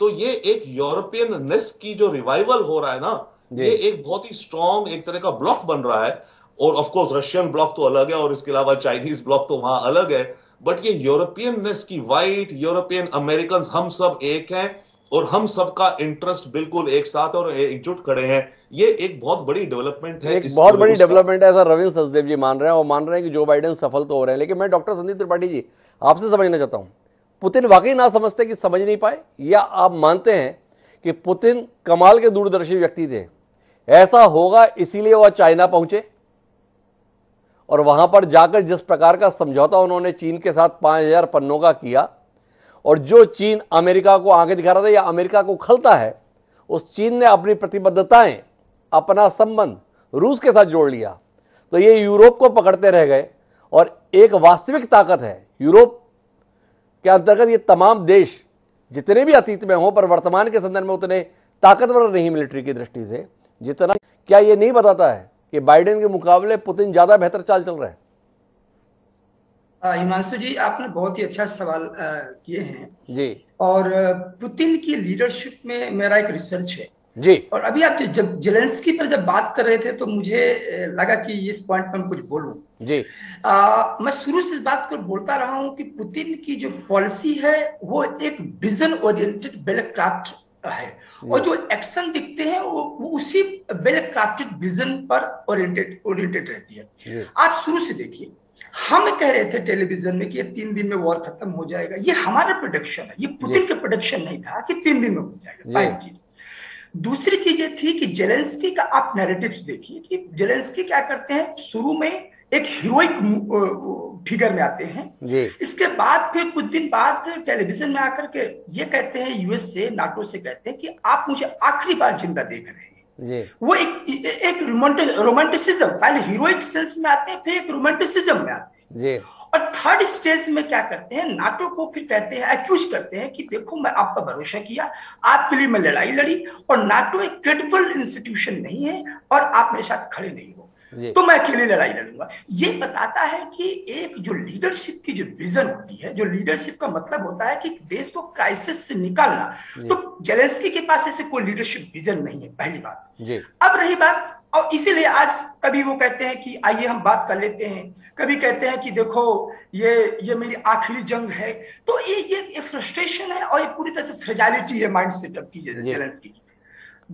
तो ये एक यूरोपियननेस की जो रिवाइवल हो रहा है ना, ये एक बहुत ही स्ट्रॉन्ग एक तरह का ब्लॉक बन रहा है। और ऑफ कोर्स रशियन ब्लॉक तो अलग है और इसके अलावा चाइनीज ब्लॉक तो वहां अलग है, बट ये यूरोपियननेस की, वाइट यूरोपियन अमेरिकन, हम सब एक हैं और हम सबका इंटरेस्ट बिल्कुल एक साथ और एकजुट खड़े हैं। ये एक बहुत बड़ी डेवलपमेंट है, एक बहुत बड़ी डेवलपमेंट है, ऐसा रविंद्र सचदेव जी मान रहे हैं, और मान रहे हैं कि जो बाइडेन सफल तो हो रहे हैं। लेकिन मैं डॉक्टर संदीप त्रिपाठी जी आपसे समझना चाहता हूं, पुतिन वाकई ना समझते कि समझ नहीं पाए, या आप मानते हैं कि पुतिन कमाल के दूरदर्शी व्यक्ति थे, ऐसा होगा इसीलिए वह चाइना पहुंचे और वहां पर जाकर जिस प्रकार का समझौता उन्होंने चीन के साथ 5000 पन्नों का किया, और जो चीन अमेरिका को आगे दिखा रहा था या अमेरिका को खलता है, उस चीन ने अपनी प्रतिबद्धताएं, अपना संबंध रूस के साथ जोड़ लिया। तो ये यूरोप को पकड़ते रह गए, और एक वास्तविक ताकत है यूरोप के अंतर्गत ये तमाम देश जितने भी अतीत में हों, पर वर्तमान के संदर्भ में उतने ताकतवर नहीं मिलिट्री की दृष्टि से जितना। क्या ये नहीं बताता है कि बाइडेन के मुकाबले पुतिन ज्यादा बेहतर चाल चल रहा है? हिमांशु जी, आपने बहुत ही अच्छा सवाल किए हैं जी। और पुतिन की लीडरशिप में मेरा एक रिसर्च है जी। और अभी आप जब जेलेंस्की पर जब बात कर रहे थे तो मुझे लगा कि इस पॉइंट पर मैं कुछ बोलूं। जी। मैं शुरू से इस बात को बोलता रहा हूं कि पुतिन की जो पॉलिसी है वो एक विजन ओरिएंटेड वेल क्राफ्ट है, और जो एक्शन दिखते हैं वो उसी वेल क्राफ्टेड विजन पर ओरिएंटेड रहती है। आप शुरू से देखिए, हम कह रहे थे टेलीविजन में कि ये 3 दिन में वॉर खत्म हो जाएगा, ये हमारा प्रोडिक्शन है, ये पुतिन का प्रोडिक्शन नहीं था कि 3 दिन में हो जाएगा। पहली चीज। दूसरी चीज ये थी कि जेलेंस्की का आप नैरेटिव्स देखिए कि जेलेंस्की क्या करते हैं, शुरू में एक हीरोइक फिगर में आते हैं, इसके बाद फिर कुछ दिन बाद टेलीविजन में आकर के ये कहते हैं, यूएस से, नाटो से कहते हैं कि आप मुझे आखिरी बार जिंदा देख रहे हैं। वो एक रोमांटिसिज्म, पहले हीरोइक सेंस में आते हैं, फिर एक रोमांटिसिज्म में आते हैं, और थर्ड स्टेज में क्या करते हैं, नाटो को फिर कहते हैं, एक्यूज करते हैं कि देखो मैं आप पर भरोसा किया, आपके लिए मैं लड़ाई लड़ी, और नाटो एक क्रेडिबल इंस्टीट्यूशन नहीं है और आप मेरे साथ खड़े नहीं हो, तो मैं अकेले लड़ाई लड़ूंगा। ये बताता है कि एक जो लीडरशिप की जो विजन होती है, जो लीडरशिप का मतलब होता है कि देश को क्राइसिस से निकालना, तो जेलेंस्की के पास ऐसे कोई लीडरशिप विजन नहीं है, पहली बात। अब रही बात, और इसीलिए आज कभी वो कहते हैं कि आइए हम बात कर लेते हैं, कभी कहते हैं कि देखो ये मेरी आखिरी जंग है, तो ये फ्रस्ट्रेशन है और ये पूरी तरह से फ्रेजाइलिटी है माइंड सेटअप की जेलेंस्की की।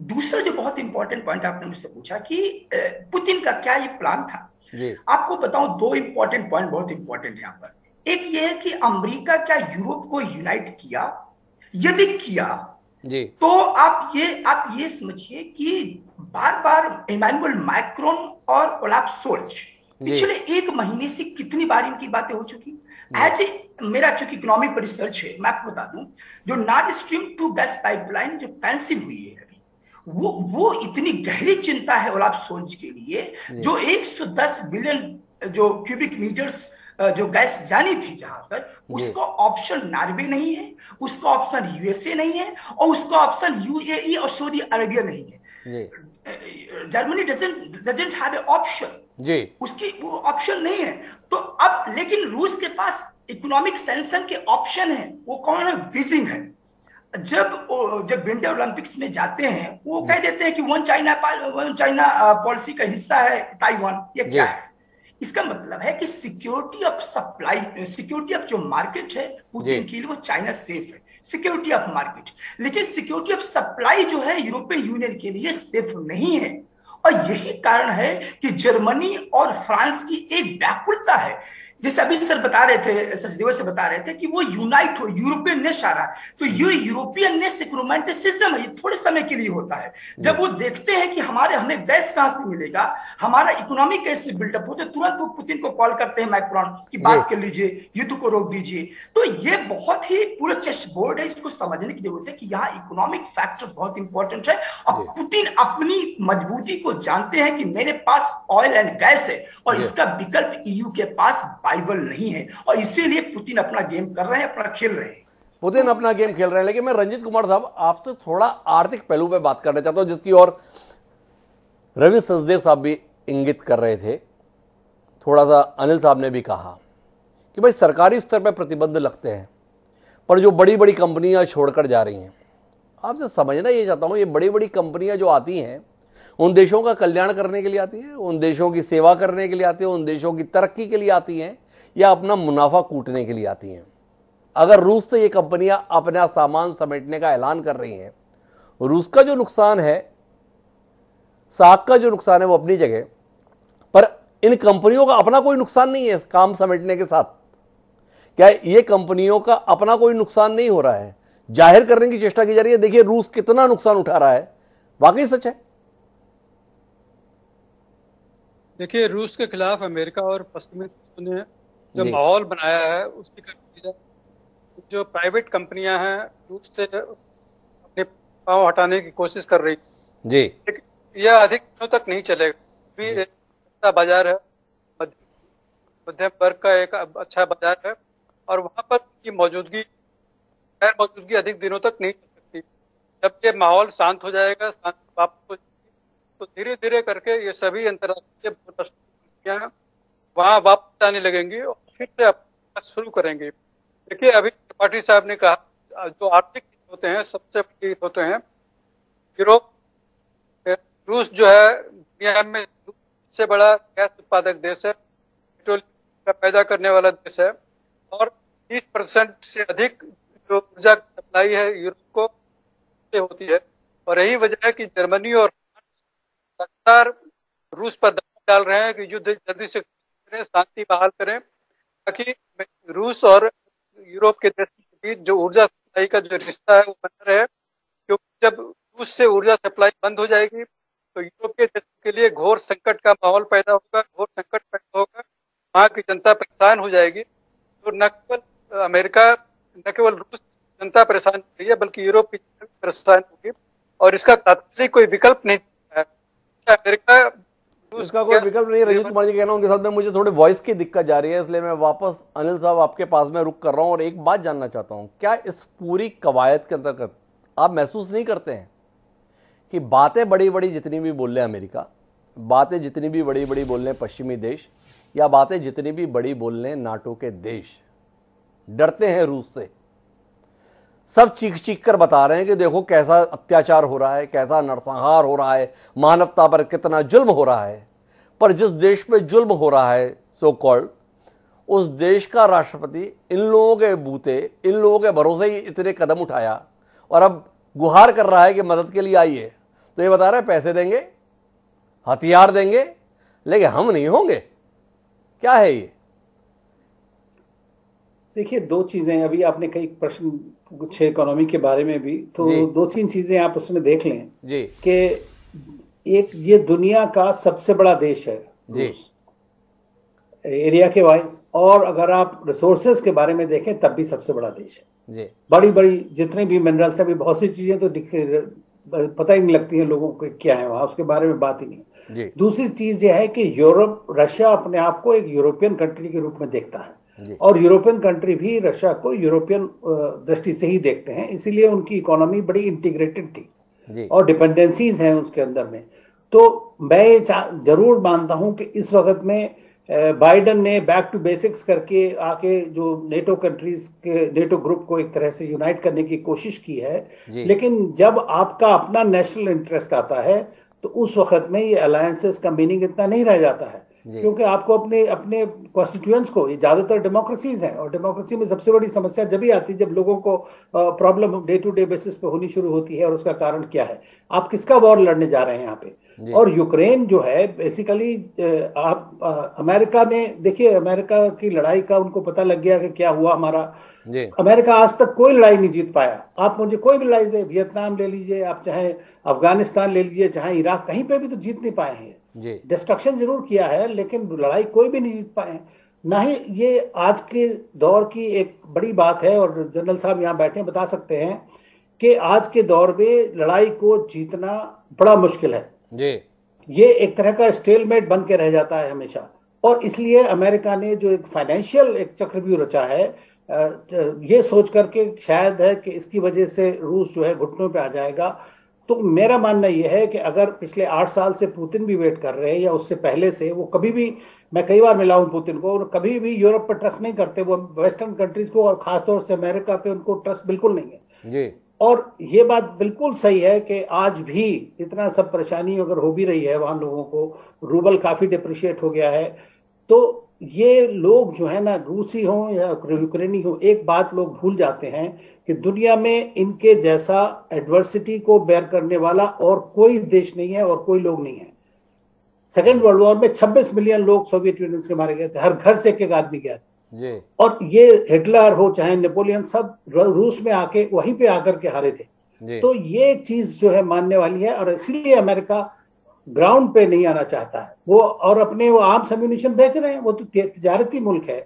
दूसरा जो बहुत इंपॉर्टेंट पॉइंट आपने मुझसे पूछा कि पुतिन का क्या ये प्लान था, आपको बताऊं 2 इंपॉर्टेंट पॉइंट बहुत इंपॉर्टेंट है यहाँ पर। एक ये है कि अमेरिका क्या यूरोप को यूनाइट किया, यदि किया तो आप ये समझिए कि बार बार इमैनुअल मैक्रोन और ओलाफ शोल्ज पिछले 1 महीने से कितनी बार इनकी बातें हो चुकी। मेरा चूंकि इकोनॉमिक पर रिसर्च है, मैं आपको बता दूं, जो नॉर्ड स्ट्रीम 2 गैस पाइपलाइन जो कैंसिल हुई है अभी, वो इतनी गहरी चिंता है ओलाफ शोल्ज के लिए, जो 110 बिलियन जो क्यूबिक मीटर्स जो गैस जानी थी जहां पर, उसका ऑप्शन नॉर्वे नहीं है, उसका ऑप्शन यूएसए नहीं है, और उसका ऑप्शन यूएई और सऊदी अरेबिया नहीं है। Germany doesn't have A option, उसकी वो ऑप्शन नहीं है। तो अब लेकिन रूस के पास इकोनॉमिक सैंक्शन के ऑप्शन है, वो कौन है, बीजिंग है। जब विंटर ओलंपिक्स में जाते हैं वो कह देते हैं कि वन चाइना पॉलिसी का हिस्सा है ताइवान। ये क्या है? इसका मतलब है कि security of supply, security of जो मार्केट है पुतिन के लिए वो चाइना सेफ है, सिक्योरिटी ऑफ मार्केट, लेकिन सिक्योरिटी ऑफ सप्लाई जो है यूरोपियन यूनियन के लिए सेफ नहीं है। और यही कारण है कि जर्मनी और फ्रांस की एक व्याकुलता है, जैसे अभी सर बता रहे थे, सचदेव से बता रहे थे कि वो यूनाइट हो, यूरोपियननेस आ रहा है। तो ये यूरोपियननेस एक रोमांटिसिज्म है, ये थोड़े समय के लिए होता है। जब वो देखते हैं कि हमें गैस कहां से मिलेगा, हमारा इकोनॉमी कैसे बिल्डअप हो, तो तुरंत वो पुतिन को कॉल करते हैं, मैक्रोन की बात कर लीजिए, युद्ध को रोक दीजिए। तो ये बहुत ही पूरा चेस बोर्ड है, इसको समझने की जरूरत है कि यहाँ इकोनॉमिक फैक्टर बहुत इंपॉर्टेंट है। और पुतिन अपनी मजबूती को जानते हैं कि मेरे पास ऑयल एंड गैस है और इसका विकल्प ईयू के पास बाइबल नहीं है, और इसीलिए पुतिन अपना गेम कर रहे हैं, अपना खेल रहे हैं। पुतिन अपना गेम खेल रहे हैं। लेकिन मैं रंजीत कुमार साहब आपसे थोड़ा आर्थिक पहलू पे बात करना चाहता हूं, जिसकी और रवि सचदेव साहब भी इंगित कर रहे थे, थोड़ा सा अनिल साहब ने भी कहा कि भाई सरकारी स्तर पर प्रतिबंध लगते हैं, पर जो बड़ी बड़ी कंपनियां छोड़कर जा रही हैं, आपसे समझना ये चाहता हूं, ये बड़ी बड़ी कंपनियां जो आती हैं उन देशों का कल्याण करने के लिए आती हैं, उन देशों की सेवा करने के लिए आती हैं, उन देशों की तरक्की के लिए आती हैं, या अपना मुनाफा कूटने के लिए आती हैं। अगर रूस से ये कंपनियां अपना सामान समेटने का ऐलान कर रही हैं, रूस का जो नुकसान है, साख का जो नुकसान है वो अपनी जगह, पर इन कंपनियों का अपना कोई नुकसान नहीं है काम समेटने के साथ। क्या ये कंपनियों का अपना कोई नुकसान नहीं हो रहा है, जाहिर करने की चेष्टा की जा रही है, देखिए रूस कितना नुकसान उठा रहा है। वाकई सच है। देखिए, रूस के खिलाफ अमेरिका और पश्चिमी देशों ने जो माहौल बनाया है उसकी नतीजा जो प्राइवेट कंपनियां हैं रूस से अपने पांव हटाने की कोशिश कर रही जी, लेकिन यह अधिक दिनों तक नहीं चलेगा। भी एक अच्छा बाजार है, मध्यम वर्ग का एक अच्छा बाजार है और वहां पर की मौजूदगी गैर मौजूदगी अधिक दिनों तक नहीं चल सकती। जब ये माहौल शांत हो जाएगा, शांति वापस हो जाएगी, तो धीरे धीरे करके ये सभी अंतर्राष्ट्रीय कंपनियां वहां वापस आने लगेंगी और फिर से अपना शुरू करेंगे। देखिए, अभी त्रिपाठी साहब ने कहा जो आर्थिक हित होते हैं सबसे बड़े हित होते हैं यूरोप, रूस जो है दुनिया में सबसे बड़ा गैस उत्पादक देश है, पेट्रोलियम का पैदा करने वाला देश है और 30% से अधिक जो ऊर्जा की सप्लाई है यूरोप को से होती है। और यही वजह है कि जर्मनी और लगातार रूस पर दबाव डाल रहे हैं कि युद्ध जल्दी से करें, शांति बहाल करें, ताकि रूस और यूरोप के देशों के बीच जो ऊर्जा सप्लाई का जो रिश्ता है वो बना रहे। क्योंकि जब रूस से ऊर्जा सप्लाई बंद हो जाएगी तो यूरोप के देशों के लिए घोर संकट का माहौल पैदा होगा, घोर संकट पैदा होगा, वहां की जनता परेशान हो जाएगी। तो न केवल अमेरिका, न केवल रूस जनता परेशान हो रही है बल्कि यूरोप की जनता परेशान होगी और इसका तात्कालिक कोई विकल्प नहीं है। अमेरिका उसका कोई विकल्प नहीं। रजत कुमार जी कहना उनके साथ में मुझे थोड़ी वॉइस की दिक्कत जा रही है, इसलिए मैं वापस अनिल साहब आपके पास में रुक कर रहा हूं और एक बात जानना चाहता हूं, क्या इस पूरी कवायद के अंतर्गत आप महसूस नहीं करते हैं कि बातें बड़ी बड़ी जितनी भी बोल रहे अमेरिका, बातें जितनी भी बड़ी बड़ी बोल रहे पश्चिमी देश, या बातें जितनी भी बड़ी बोल रहे नाटो के देश, डरते हैं रूस से, सब चीख चीख कर बता रहे हैं कि देखो कैसा अत्याचार हो रहा है, कैसा नरसंहार हो रहा है, मानवता पर कितना जुल्म हो रहा है। पर जिस देश पे जुल्म हो रहा है सो कॉल्ड, उस देश का राष्ट्रपति इन लोगों के बूते, इन लोगों के भरोसे ही इतने कदम उठाया और अब गुहार कर रहा है कि मदद के लिए आइए। तो ये बता रहे हैं पैसे देंगे, हथियार देंगे, लेकिन हम नहीं होंगे। क्या है ये? देखिए, दो चीजें, अभी आपने कई प्रश्न पूछे इकोनॉमी के बारे में भी, तो दो तीन चीजें आप उसमें देख लें जी कि एक ये दुनिया का सबसे बड़ा देश है रूस, एरिया के वाइज, और अगर आप रिसोर्सेज के बारे में देखें तब भी सबसे बड़ा देश है जी। बड़ी बड़ी जितने भी मिनरल्स है, बहुत सी चीजें तो पता ही नहीं लगती है लोगों को क्या है वहां, उसके बारे में बात ही नहीं। दूसरी चीज यह है कि यूरोप, रशिया अपने आप को एक यूरोपियन कंट्री के रूप में देखता है और यूरोपियन कंट्री भी रशिया को यूरोपियन दृष्टि से ही देखते हैं, इसीलिए उनकी इकोनॉमी बड़ी इंटीग्रेटेड थी और डिपेंडेंसीज हैं उसके अंदर में। तो मैं जरूर मानता हूं कि इस वक्त में बाइडन ने बैक टू बेसिक्स करके आके जो नेटो कंट्रीज के नेटो ग्रुप को एक तरह से यूनाइट करने की कोशिश की है, लेकिन जब आपका अपना नेशनल इंटरेस्ट आता है तो उस वक्त में ये अलायंसेस का मीनिंग इतना नहीं रह जाता है, क्योंकि आपको अपने अपने कॉन्स्टिट्यूएंट्स को, ये ज्यादातर डेमोक्रेसीज हैं और डेमोक्रेसी में सबसे बड़ी समस्या जब ही आती है जब लोगों को problem day to day basis पे होनी शुरू होती है। और उसका कारण क्या है, आप किसका वॉर लड़ने जा रहे हैं यहाँ पे। और यूक्रेन जो है बेसिकली, आप अमेरिका ने, देखिए अमेरिका की लड़ाई का उनको पता लग गया कि क्या हुआ हमारा। अमेरिका आज तक कोई लड़ाई नहीं जीत पाया। आप मुझे कोई भी लड़ाई दे, वियतनाम ले लीजिए, आप चाहे अफगानिस्तान ले लीजिए, चाहे इराक, कहीं पे भी तो जीत नहीं पाए हैं। डिस्ट्रक्शन जरूर किया है लेकिन लड़ाई कोई भी नहीं जीत पाए। ना ही ये आज के दौर की एक बड़ी बात है, और जनरल साहब यहाँ बैठे बता सकते हैं कि आज के दौर में लड़ाई को जीतना बड़ा मुश्किल है। ये एक तरह का स्टेलमेट बन के रह जाता है हमेशा, और इसलिए अमेरिका ने जो एक फाइनेंशियल एक चक्रव्यूह रचा है, ये सोच करके शायद है कि इसकी वजह से रूस जो है घुटनों पे आ जाएगा। तो मेरा मानना यह है कि अगर पिछले 8 साल से पुतिन भी वेट कर रहे हैं या उससे पहले से, वो कभी भी, मैं कई बार मिला हूं पुतिन को, कभी भी यूरोप पर ट्रस्ट नहीं करते, वो वेस्टर्न कंट्रीज को और खासतौर से अमेरिका पे उनको ट्रस्ट बिल्कुल नहीं है। और ये बात बिल्कुल सही है कि आज भी इतना सब परेशानी अगर हो भी रही है वहां लोगों को, रूबल काफी डिप्रिशिएट हो गया है, तो ये लोग जो है ना, रूसी हो या यूक्रेनी हो, एक बात लोग भूल जाते हैं कि दुनिया में इनके जैसा एडवर्सिटी को बेयर करने वाला और कोई देश नहीं है और कोई लोग नहीं है। सेकेंड वर्ल्ड वॉर में 26 मिलियन लोग सोवियत यूनियन के मारे गए थे, हर घर से एक आदमी गया था। और ये हिटलर हो चाहे नेपोलियन, सब रूस में आके वहीं पे आकर के हारे थे। तो ये चीज जो है मानने वाली है, और इसलिए अमेरिका ग्राउंड पे नहीं आना चाहता है वो, और अपने वो आर्म्स एम्यूनिशन बेच रहे हैं, वो तो तिजारती मुल्क है,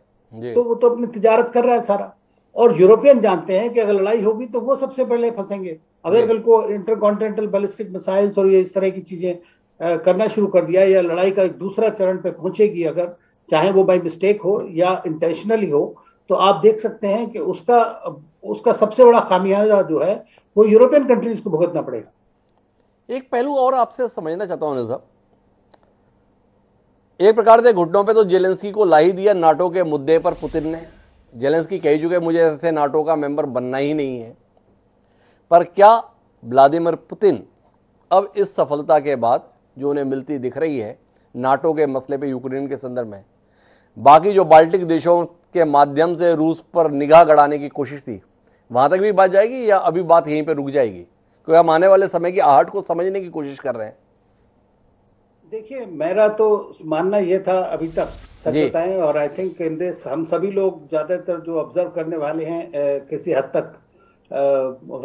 तो वो तो अपनी तिजारत कर रहा है सारा। और यूरोपियन जानते हैं कि अगर लड़ाई होगी तो वो सबसे पहले फंसेंगे। अगर कल को इंटरकॉन्टिनेंटल बैलिस्टिक मिसाइल्स और ये इस तरह की चीजें करना शुरू कर दिया, या लड़ाई का एक दूसरा चरण पे पहुंचेगी अगर, चाहे वो बाई मिस्टेक हो या इंटेंशनली हो, तो आप देख सकते हैं कि उसका सबसे बड़ा खामियाजा जो है वो यूरोपियन कंट्रीज को भुगतना पड़ेगा। एक पहलू और आपसे समझना चाहता हूं साहब, एक प्रकार से घुटनों पे तो जेलेंस्की को ला ही दिया नाटो के मुद्दे पर पुतिन ने। जेलेंस्की कह चुके मुझे ऐसे नाटो का मेंबर बनना ही नहीं है, पर क्या व्लादिमीर पुतिन अब इस सफलता के बाद जो उन्हें मिलती दिख रही है नाटो के मसले पे यूक्रेन के संदर्भ में, बाकी जो बाल्टिक देशों के माध्यम से रूस पर निगाह गड़ाने की कोशिश थी, वहां तक भी बात जाएगी या अभी बात यहीं पे रुक जाएगी? क्योंकि हम आने वाले समय की आहट को समझने की कोशिश कर रहे हैं। देखिए, मेरा तो मानना यह था अभी तक, सच बताएं, और आई थिंक इन दिस हम सभी लोग ज्यादातर जो ऑब्जर्व करने वाले हैं किसी हद तक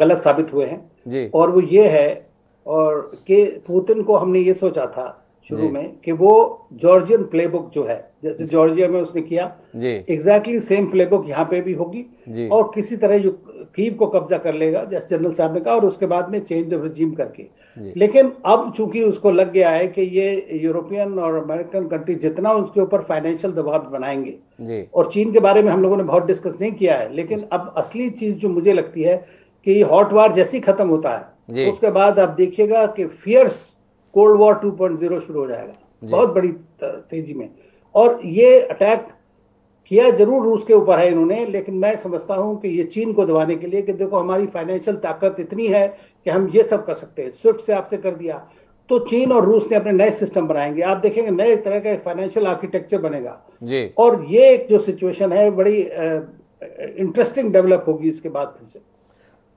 गलत साबित हुए हैं जी। और वो ये है, और कि पुतिन को हमने ये सोचा था शुरू में कि वो जॉर्जियन प्लेबुक जो है, जैसे जॉर्जिया में उसने किया, एग्जैक्टली सेम प्लेबुक यहाँ पे भी होगी, और किसी तरह कीव को कब्जा कर लेगा जैसे जनरल साहब ने कहा, और उसके बाद में चेंज ऑफ रिजीम करके। लेकिन अब चूंकि उसको लग गया है कि ये यूरोपियन और अमेरिकन कंट्री जितना उसके ऊपर फाइनेंशियल दबाव बनाएंगे, और चीन के बारे में हम लोगों ने बहुत डिस्कस नहीं किया है, लेकिन अब असली चीज जो मुझे लगती है कि हॉट वार जैसे ही खत्म होता है उसके बाद आप देखिएगा कि फियर्स कोल्ड वॉर 2.0 शुरू हो जाएगा बहुत बड़ी तेजी में। और ये अटैक किया जरूर रूस के ऊपर है इन्होंने, लेकिन मैं समझता हूं कि ये चीन को दबाने के लिए कि देखो हमारी फाइनेंशियल ताकत इतनी है कि हम ये सब कर सकते हैं। स्विफ्ट से आपसे कर दिया तो चीन और रूस ने अपने नए सिस्टम बनाएंगे, आप देखेंगे नए तरह का फाइनेंशियल आर्किटेक्चर बनेगा जी। और ये एक जो सिचुएशन है बड़ी इंटरेस्टिंग डेवलप होगी इसके बाद फिर से।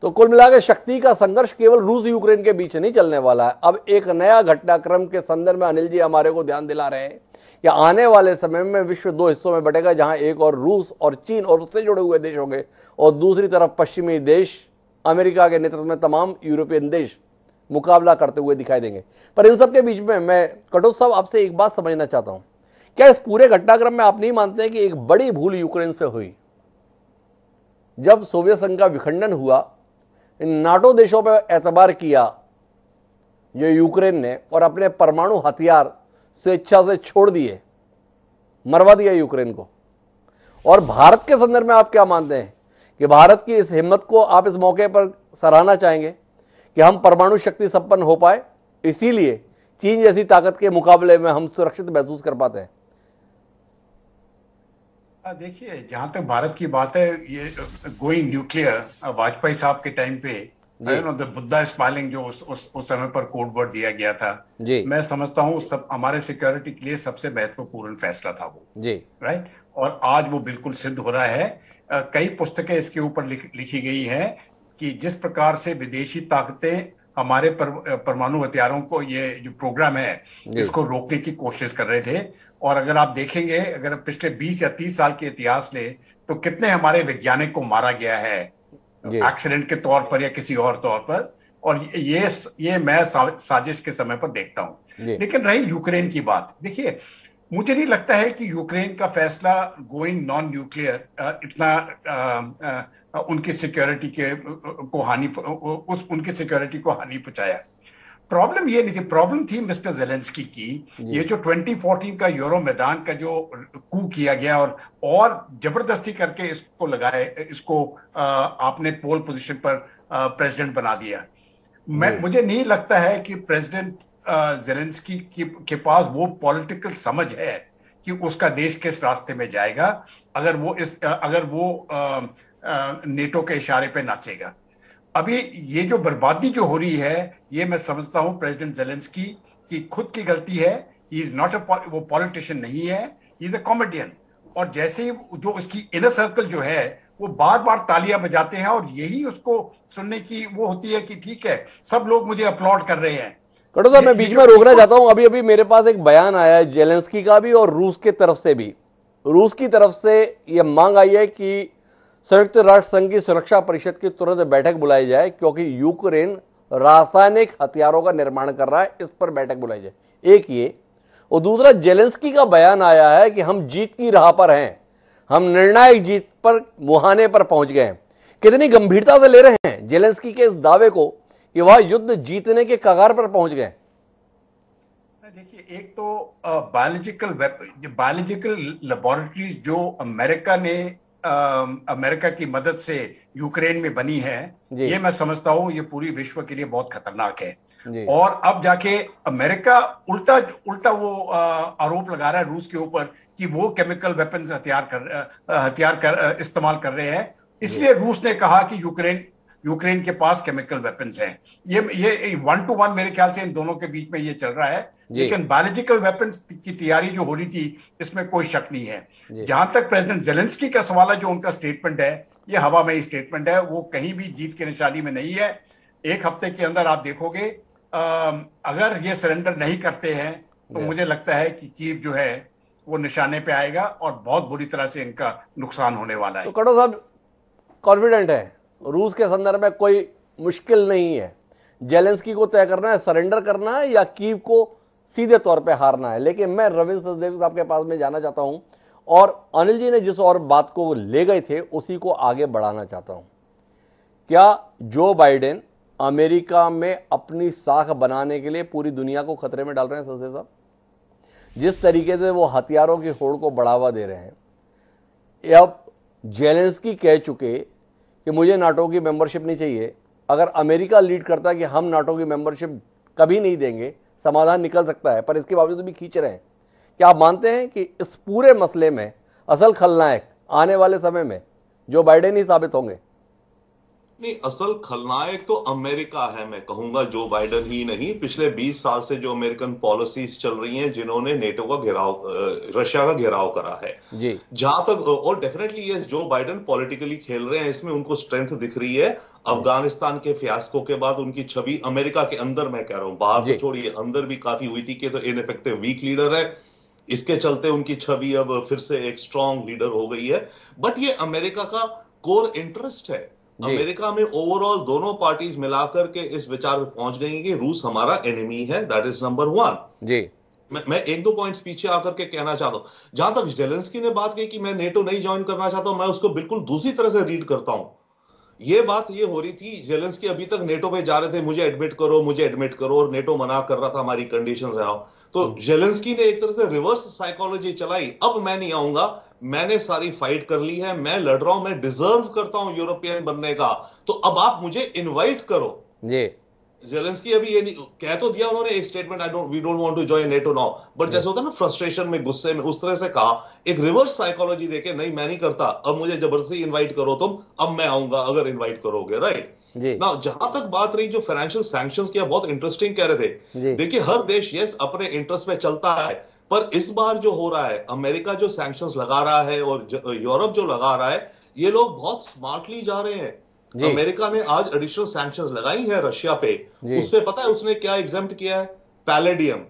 तो कुल मिलाकर शक्ति का संघर्ष केवल रूस यूक्रेन के बीच नहीं चलने वाला है। अब एक नया घटनाक्रम के संदर्भ में अनिल जी हमारे को ध्यान दिला रहे हैं कि आने वाले समय में विश्व दो हिस्सों में बटेगा, जहां एक और रूस और चीन और उससे जुड़े हुए देश होंगे, और दूसरी तरफ पश्चिमी देश अमेरिका के नेतृत्व में तमाम यूरोपियन देश मुकाबला करते हुए दिखाई देंगे। पर इन सब के बीच में मैं कटोच साहब आपसे एक बात समझना चाहता हूं, क्या इस पूरे घटनाक्रम में आप नहीं मानते हैं कि एक बड़ी भूल यूक्रेन से हुई? जब सोवियत संघ का विखंडन हुआ, इन नाटो देशों पर एतबार किया जो यूक्रेन ने, और अपने परमाणु हथियार स्वेच्छा से छोड़ दिए, मरवा दिया यूक्रेन को। और भारत के संदर्भ में आप क्या मानते हैं कि भारत की इस हिम्मत को आप इस मौके पर सराहना चाहेंगे कि हम परमाणु शक्ति संपन्न हो पाए, इसीलिए चीन जैसी ताकत के मुकाबले में हम सुरक्षित महसूस कर पाते हैं? देखिए, जहां तक भारत की बात है, ये गोइंग न्यूक्लियर वाजपेयी साहब के टाइम पे बुद्धा स्माइलिंग जो उस समय पर कोड वर्ड दिया गया था जी। मैं समझता हूँ सब हमारे सिक्योरिटी के लिए सबसे महत्वपूर्ण फैसला था वो जी, राइट। और आज वो बिल्कुल सिद्ध हो रहा है। कई पुस्तकें इसके ऊपर लिखी गई हैं कि जिस प्रकार से विदेशी ताकतें हमारे परमाणु हथियारों को, ये जो प्रोग्राम है इसको रोकने की कोशिश कर रहे थे। और अगर आप देखेंगे, अगर पिछले 20 या 30 साल के इतिहास ले, तो कितने हमारे वैज्ञानिक को मारा गया है एक्सीडेंट के तौर पर या किसी और तौर पर, और ये मैं साजिश के समय पर देखता हूं। लेकिन रही यूक्रेन की बात, देखिए मुझे नहीं लगता है कि यूक्रेन का फैसला गोइंग नॉन न्यूक्लियर इतना उनकी सिक्योरिटी को हानि पहुंचाया। प्रॉब्लम ये नहीं थी, प्रॉब्लम थी मिस्टर ज़ेलेंस्की की। ये जो 2014 का यूरो मैदान का जो कू किया गया और जबरदस्ती करके इसको लगाए, इसको आपने पोल पोजीशन पर प्रेसिडेंट बना दिया। मुझे नहीं लगता है कि प्रेसिडेंट ज़ेलेंस्की के पास वो पॉलिटिकल समझ है कि उसका देश किस रास्ते में जाएगा अगर वो नेटो के इशारे पे नाचेगा। अभी ये जो बर्बादी जो हो रही है, ये मैं समझता हूं प्रेसिडेंट ज़ेलेंस्की की खुद की गलती है। ही इज नॉट वो पॉलिटिशियन नहीं है, ही इज अ कॉमेडियन। और जैसे ही जो उसकी इनर सर्कल जो है वो बार बार तालियां बजाते हैं, और यही उसको सुनने की वो होती है कि ठीक है, सब लोग मुझे अपलॉड कर रहे हैं। कटो साहब, मैं बीच में रोकना चाहता हूं। अभी मेरे पास एक बयान आया है ज़ेलेंस्की का भी और रूस के तरफ से भी। रूस की तरफ से यह मांग आई है कि संयुक्त राष्ट्र संघ की सुरक्षा परिषद की तुरंत बैठक बुलाई जाए, क्योंकि यूक्रेन रासायनिक हथियारों का निर्माण कर रहा है, इस पर बैठक बुलाई जाए। एक ये, और दूसरा जेलेंस्की का बयान आया है कि हम जीत की राह पर हैं, हम निर्णायक जीत पर मुहाने पर पहुंच गए हैं। कितनी गंभीरता से ले रहे हैं जेलेंस्की के इस दावे को कि वह युद्ध जीतने के कगार पर पहुंच गए? देखिए, एक तो बायोलॉजिकल लेबोरेटरीज जो अमेरिका की मदद से यूक्रेन में बनी है, ये मैं समझता हूँ ये पूरी विश्व के लिए बहुत खतरनाक है। और अब जाके अमेरिका उल्टा वो आरोप लगा रहा है रूस के ऊपर कि वो केमिकल वेपन्स हथियार इस्तेमाल कर रहे हैं, इसलिए रूस ने कहा कि यूक्रेन के पास केमिकल वेपन्स हैं। ये 1 to 1 मेरे ख्याल से इन दोनों के बीच में ये चल रहा है। लेकिन बायोलॉजिकल वेपन्स की तैयारी जो हो रही थी, इसमें कोई शक नहीं है। जहां तक प्रेसिडेंट जेलेंस्की का सवाल है, जो उनका स्टेटमेंट है, ये हवा में ही स्टेटमेंट है, वो कहीं भी जीत की निशानी में नहीं है। एक हफ्ते के अंदर आप देखोगे, अगर ये सरेंडर नहीं करते हैं तो मुझे लगता है कि कीव जो है वो निशाने पे आएगा और बहुत बुरी तरह से इनका नुकसान होने वाला है। तो कटो साहब कॉन्फिडेंट है, रूस के संदर्भ में कोई मुश्किल नहीं है, जेलेंस्की को तय करना है सरेंडर करना है या कीव को सीधे तौर पे हारना है। लेकिन मैं रविंद्र सचदेव साहब के पास में जाना चाहता हूं और अनिल जी ने जिस और बात को ले गए थे उसी को आगे बढ़ाना चाहता हूं। क्या जो बाइडेन अमेरिका में अपनी साख बनाने के लिए पूरी दुनिया को खतरे में डाल रहे हैं? सचदेव साहब, जिस तरीके से वो हथियारों की होड़ को बढ़ावा दे रहे हैं, अब जेलेंस्की कह चुके कि मुझे नाटो की मेंबरशिप नहीं चाहिए। अगर अमेरिका लीड करता है कि हम नाटो की मेंबरशिप कभी नहीं देंगे, समाधान निकल सकता है, पर इसके बावजूद भी खींच रहे हैं। क्या आप मानते हैं कि इस पूरे मसले में असल खलनायक आने वाले समय में जो बाइडेन ही साबित होंगे? नहीं, असल खलनायक तो अमेरिका है, मैं कहूंगा जो बाइडेन ही नहीं। पिछले 20 साल से जो अमेरिकन पॉलिसीज चल रही हैं, जिन्होंने नेटो का घेराव, रशिया का घेराव करा है जी, जहां तक, और डेफिनेटली ये जो बाइडेन पॉलिटिकली खेल रहे हैं, इसमें उनको स्ट्रेंथ दिख रही है। अफगानिस्तान के फियास्को के बाद उनकी छवि अमेरिका के अंदर, मैं कह रहा हूं, बाहर तो छोड़िए, अंदर भी काफी हुई थी कि तो इनइफेक्टिव वीक लीडर है। इसके चलते उनकी छवि अब फिर से एक स्ट्रांग लीडर हो गई है। बट ये अमेरिका का कोर इंटरेस्ट है। अमेरिका में ओवरऑल दोनों पार्टीज मिलाकर के इस विचार में पहुंच गई कि रूस हमारा एनिमी है, दैट इज नंबर 1 जी। मैं 1-2 पॉइंट्स पीछे आकर के कहना चाहता हूं। जहां तक जेलेंस्की ने बात की कि मैं नेटो नहीं ज्वाइन करना चाहता हूं, मैं उसको बिल्कुल दूसरी तरह से रीड करता हूं। ये बात ये हो रही थी, जेलेंस्की अभी तक नेटो पे जा रहे थे, मुझे एडमिट करो, और नेटो मना कर रहा था, हमारी कंडीशंस है। तो जेलेंस्की ने एक तरह से रिवर्स साइकोलॉजी चलाई, अब मैं नहीं आऊंगा, मैंने सारी फाइट कर ली है, मैं लड़ रहा हूं, मैं डिजर्व करता हूं यूरोपियन बनने का, तो अब आप मुझे इनवाइट करो जी। जेलेंस्की अभी ये कह तो दिया उन्होंने एक statement, we don't want to join NATO now, but जैसे होता है ना फ्रस्ट्रेशन में, गुस्से में, उस तरह से कहा, एक रिवर्स साइकोलॉजी देके, नहीं मैं नहीं करता, अब मुझे जबरदस्ती इनवाइट करो तुम, अब मैं आऊंगा अगर इनवाइट करोगे, राइट। ना जहां तक बात रही जो फाइनेंशियल सैंक्शंस की, बहुत इंटरेस्टिंग कह रहे थे। देखिए हर देश यस अपने इंटरेस्ट में चलता है, पर इस बार जो हो रहा है, अमेरिका जो सैंक्शंस लगा रहा है और यूरोप जो लगा रहा है, ये लोग बहुत स्मार्टली जा रहे हैं। अमेरिका ने आज एडिशनल सैंक्शंस लगाई है रशिया पे, उस पे पता है उसने क्या एग्जेम्प्ट किया है? पैलेडियम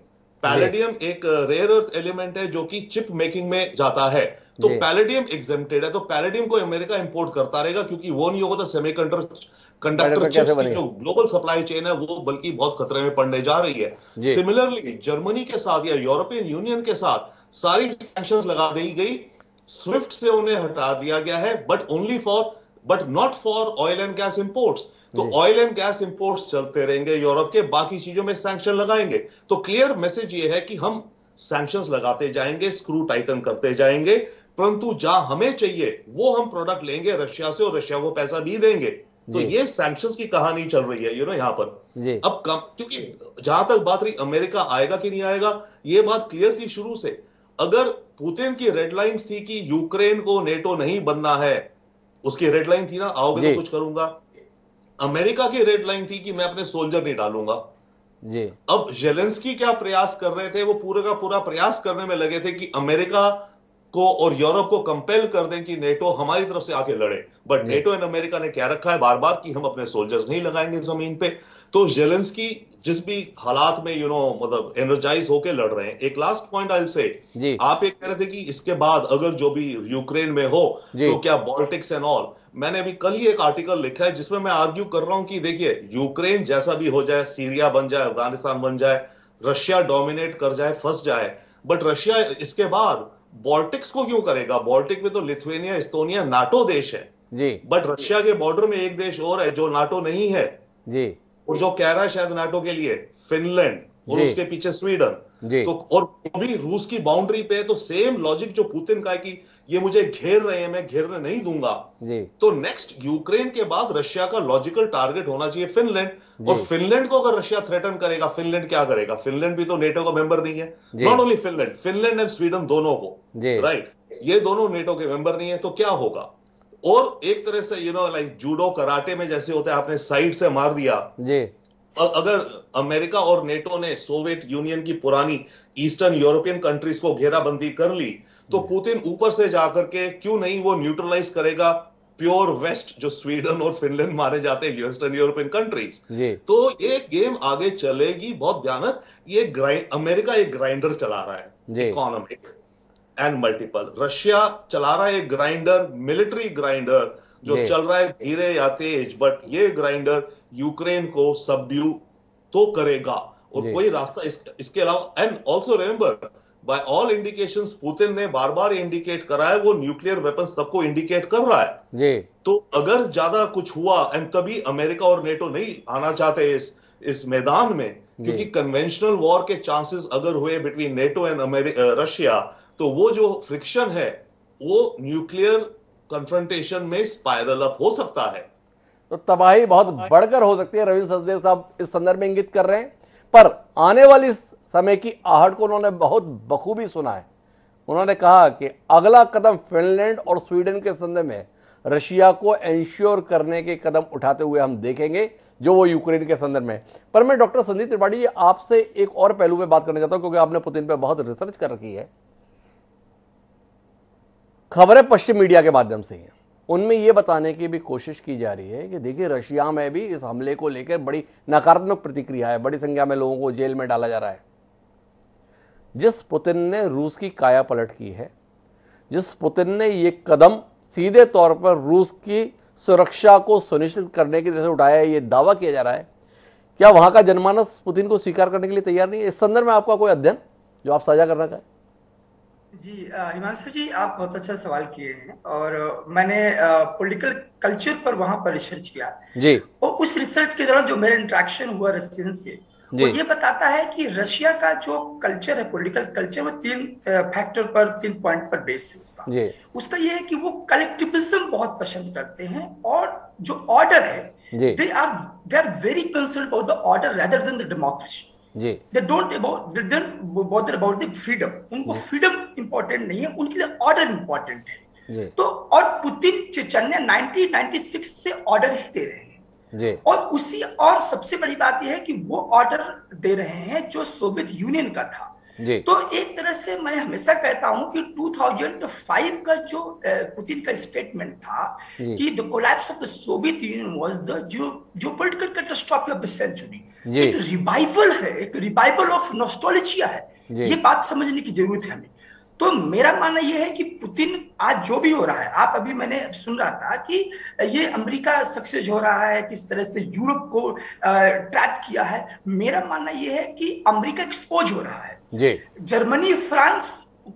एक रेयर अर्थ एलिमेंट है जो कि चिप मेकिंग में जाता है, तो पैलेडियम एग्जेम्प्टेड है। तो पैलेडियम को अमेरिका इंपोर्ट करता रहेगा, क्योंकि वो नहीं होगा तो सेमीकंडक्टर चिप्स की जो ग्लोबल सप्लाई चेन है वो बल्कि बहुत खतरे में पड़ने जा रही है। सिमिलरली जर्मनी के साथ या यूरोपियन यूनियन के साथ सारी सैंक्शंस लगा दी गई, स्विफ्ट से उन्हें हटा दिया गया है, but not for oil and gas imports. तो ऑयल एंड गैस इंपोर्ट्स चलते रहेंगे यूरोप के, बाकी चीजों में सैंक्शन लगाएंगे। तो क्लियर मैसेज ये है कि हम सैंक्शंस लगाते जाएंगे, स्क्रू टाइटन करते जाएंगे, परंतु जहां हमें चाहिए वो हम प्रोडक्ट लेंगे रशिया से और रशिया को पैसा भी देंगे। तो ये सैंक्शंस की कहानी चल रही है यहां पर। अब क्योंकि जहां तक बात रही अमेरिका आएगा कि नहीं आएगा, ये बात क्लियर थी शुरू से। अगर पुतिन की रेड लाइंस थी कि यूक्रेन को नेटो नहीं बनना है, उसकी रेड लाइन थी ना, आओगे तो कुछ करूंगा। अमेरिका की रेड लाइन थी कि मैं अपने सोल्जर नहीं डालूंगा जी। अब जेलेंस्की क्या प्रयास कर रहे थे, वो पूरे का पूरा प्रयास करने में लगे थे कि अमेरिका को और यूरोप को कंपेल कर दें कि नेटो हमारी तरफ से आके लड़े। बट नेटो एंड अमेरिका ने क्या रखा है बार बार कि हम अपने सोल्जर्स नहीं लगाएंगे जमीन पे। तो जेलेंस्की जिस भी हालात में मतलब एनर्जाइज होके लड़ रहे हैं। एक last point I will say, आप एक कह रहे थे कि इसके बाद अगर जो भी यूक्रेन में हो तो क्या बॉल्टिक्स एंड ऑल। मैंने अभी कल ही एक आर्टिकल लिखा है जिसमें मैं आर्ग्यू कर रहा हूं कि देखिए यूक्रेन जैसा भी हो जाए, सीरिया बन जाए, अफगानिस्तान बन जाए, रशिया डोमिनेट कर जाए, फंस जाए, बट रशिया इसके बाद बॉल्टिक्स को क्यों करेगा? बॉल्टिक में तो लिथुएनिया, एस्टोनिया नाटो देश है जी, बट रशिया के बॉर्डर में एक देश और है जो नाटो नहीं है जी, और जो कह रहा है शायद नाटो के लिए फिनलैंड, और उसके पीछे स्वीडन तो, और वो भी रूस की बाउंड्री पे। तो सेम लॉजिक जो पुतिन का है कि ये मुझे घेर रहे हैं, मैं घेरने नहीं दूंगा जी। तो नेक्स्ट यूक्रेन के बाद रशिया का लॉजिकल टारगेट होना चाहिए फिनलैंड, और फिनलैंड को अगर रशिया थ्रेटन करेगा, फिनलैंड क्या करेगा? फिनलैंड भी तो नेटो का मेंबर नहीं है। Not only Finland, Finland and Sweden दोनों को, राइट, ये दोनों नेटो के मेंबर नहीं है। तो क्या होगा? और एक तरह से लाइक जूडो कराटे में जैसे होता है, आपने साइड से मार दिया जी। अगर अमेरिका और नेटो ने सोवियत यूनियन की पुरानी ईस्टर्न यूरोपियन कंट्रीज को घेराबंदी कर ली, तो पुतिन ऊपर से जाकर के क्यों नहीं वो न्यूट्रलाइज करेगा प्योर वेस्ट, जो स्वीडन और फिनलैंड माने जाते हैं वेस्टर्न यूरोपियन कंट्रीज। तो ये गेम आगे चलेगी बहुत भयानक। ये अमेरिका एक ग्राइंडर चला रहा है, इकोनॉमिक एंड मल्टीपल। रशिया चला रहा है एक ग्राइंडर, मिलिट्री ग्राइंडर, जो चल रहा है धीरे या तेज, बट ये ग्राइंडर यूक्रेन को सबड्यू तो करेगा, और कोई रास्ता इसके अलावा। And also remember, by all indications Putin ने बार बार इंडिकेट करा है वो न्यूक्लियर वेपन्स सबको इंडिकेट कर रहा है जी। तो अगर ज्यादा कुछ हुआ, एंड तभी अमेरिका और नेटो नहीं आना चाहते इस मैदान में, क्योंकि कन्वेंशनल वॉर के चांसेस अगर हुए बिटवीन नेटो एंड रशिया, तो वो जो फ्रिक्शन है वो न्यूक्लियर कन्फ्रंटेशन में स्पाइरल अप हो सकता है। तो तबाही बहुत बढ़कर हो सकती है, रविंद्र सचदेव साहब इस संदर्भ में इंगित कर रहे हैं। पर आने वाली समय की आहट को उन्होंने बहुत बखूबी सुना है। उन्होंने कहा कि अगला कदम फिनलैंड और स्वीडन के संदर्भ में रशिया को एंश्योर करने के कदम उठाते हुए हम देखेंगे, जो वो यूक्रेन के संदर्भ में। पर मैं डॉक्टर संदीप त्रिपाठी आपसे एक और पहलू में बात करना चाहता हूं, क्योंकि आपने पुतिन पर बहुत रिसर्च कर रखी है। खबरें पश्चिम मीडिया के माध्यम से हैं, उनमें यह बताने की भी कोशिश की जा रही है कि देखिए रशिया में भी इस हमले को लेकर बड़ी नकारात्मक प्रतिक्रिया है, बड़ी संख्या में लोगों को जेल में डाला जा रहा है। जिस पुतिन ने रूस की काया पलट की है, जिस पुतिन ने यह कदम सीधे तौर पर रूस की सुरक्षा को सुनिश्चित करने की तरह से उठाया है, यह दावा किया जा रहा है, क्या वहां का जनमानस पुतिन को स्वीकार करने के लिए तैयार नहीं है? इस संदर्भ में आपका कोई अध्ययन जो आप साझा करना चाहें? जी हिमांशु जी, आप बहुत अच्छा सवाल किए हैं, और मैंने पॉलिटिकल कल्चर पर वहां पर रिसर्च किया जी। और उस रिसर्च के दौरान जो मेरा इंटरेक्शन हुआ रशियन से, वो ये बताता है कि रशिया का जो कल्चर है, पॉलिटिकल कल्चर, वो 3 फैक्टर पर, 3 पॉइंट पर बेस है उसका ये है कि वो कलेक्टिविज्म बहुत पसंद करते हैं, और जो ऑर्डर है they are very concerned about the order rather than the democracy. They don't bother about the freedom। उनको फ्रीडम इंपॉर्टेंट नहीं है, उनके लिए ऑर्डर इंपॉर्टेंट है। तो और पुतिन चेचन्या 1996 से ऑर्डर ही दे रहे हैं, और सबसे बड़ी बात यह है कि वो ऑर्डर दे रहे हैं जो सोवियत यूनियन का था। तो एक तरह से मैं हमेशा कहता हूं कि 2005 का जो पुतिन का स्टेटमेंट था कि the collapse of the Soviet Union was the geopolitical catastrophe of the century, एक रिवाइवल है, एक रिवाइवल ऑफ नॉस्टैल्जिया है। ये बात समझने की जरूरत है हमें। तो मेरा मानना यह है कि पुतिन आज जो भी हो रहा है, आप अभी मैंने सुन रहा था कि ये अमेरिका सक्सेस हो रहा है, किस तरह से यूरोप को ट्रैप किया है। मेरा मानना यह है कि अमेरिका एक्सपोज हो रहा है, जर्मनी, फ्रांस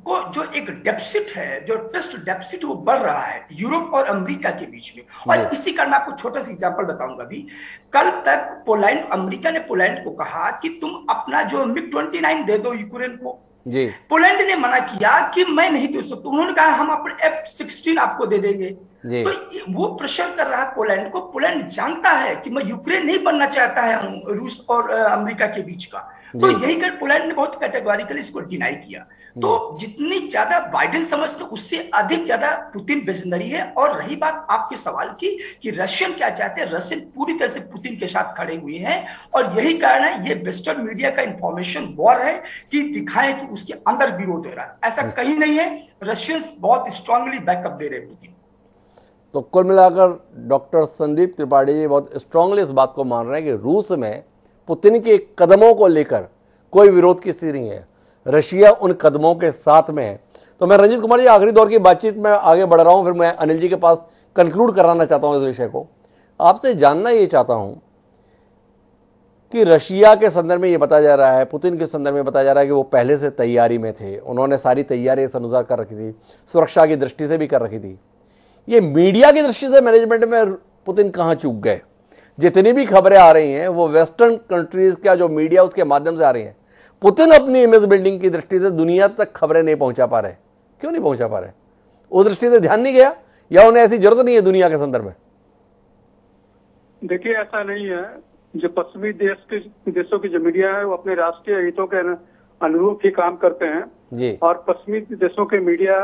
को जो एक डेफिसिट है, जो ट्रस्ट डेफिसिट, वो बढ़ रहा है यूरोप और अमेरिका के बीच में। और इसी कारण मैं आपको छोटा सा एग्जांपल बताऊंगा। भी कल तक पोलैंड, अमेरिका ने पोलैंड को कहा कि तुम अपना जो MiG-29 दे दो यूक्रेन को। पोलैंड ने मना किया कि मैं नहीं दे सकता। उन्होंने कहा हम अपने F-16 आपको दे देंगे। तो वो प्रेशर कर रहा है पोलैंड को। पोलैंड जानता है कि मैं यूक्रेन नहीं बनना चाहता है रूस और अमेरिका के बीच का। तो यही कर पोलैंड ने बहुत कैटेगोरिकली इसको डिनाई किया। तो जितनी ज्यादा बाइडेन समझते उससे अधिक ज्यादा पुतिन विजनरी है। और रही बात आपके सवाल की कि रशियन क्या चाहते हैं, रशियन पूरी तरह से पुतिन के साथ खड़े हुए हैं और यही कारण है ये वेस्टर्न मीडिया का इंफॉर्मेशन वॉर है कि दिखाएं कि उसके अंदर विरोध हो रहा है। ऐसा कहीं नहीं है, रशियंस बहुत स्ट्रांगली बैकअप दे रहे हैं पुतिन। तो कुल मिलाकर डॉक्टर संदीप त्रिपाठी जी बहुत स्ट्रांगली इस बात को मान रहे हैं कि रूस में पुतिन के कदमों को लेकर कोई विरोध की स्थिति नहीं है, रशिया उन कदमों के साथ में है। तो मैं रंजीत कुमार जी आखिरी दौर की बातचीत में आगे बढ़ रहा हूं, फिर मैं अनिल जी के पास कंक्लूड कराना चाहता हूं इस विषय को। आपसे जानना ये चाहता हूं कि रशिया के संदर्भ में ये बताया जा रहा है, पुतिन के संदर्भ में बताया जा रहा है कि वो पहले से तैयारी में थे, उन्होंने सारी तैयारी इस अनुसार कर रखी थी, सुरक्षा की दृष्टि से भी कर रखी थी। ये मीडिया की दृष्टि से मैनेजमेंट में पुतिन कहां चूक गए? जितनी भी खबरें आ रही हैं वो वेस्टर्न कंट्रीज का जो मीडिया उसके माध्यम से आ रही हैं। पुतिन अपनी इमेज बिल्डिंग की दृष्टि से दुनिया तक खबरें नहीं पहुंचा पा रहे। क्यों नहीं पहुंचा पा रहे? उस दृष्टि से ध्यान नहीं गया या उन्हें ऐसी जरूरत नहीं है दुनिया के संदर्भ में? देखिए, ऐसा नहीं है। जो पश्चिमी देशों की जो मीडिया है वो अपने राष्ट्रीय हितों के अनुरूप ही काम करते हैं जी। और पश्चिमी देशों के मीडिया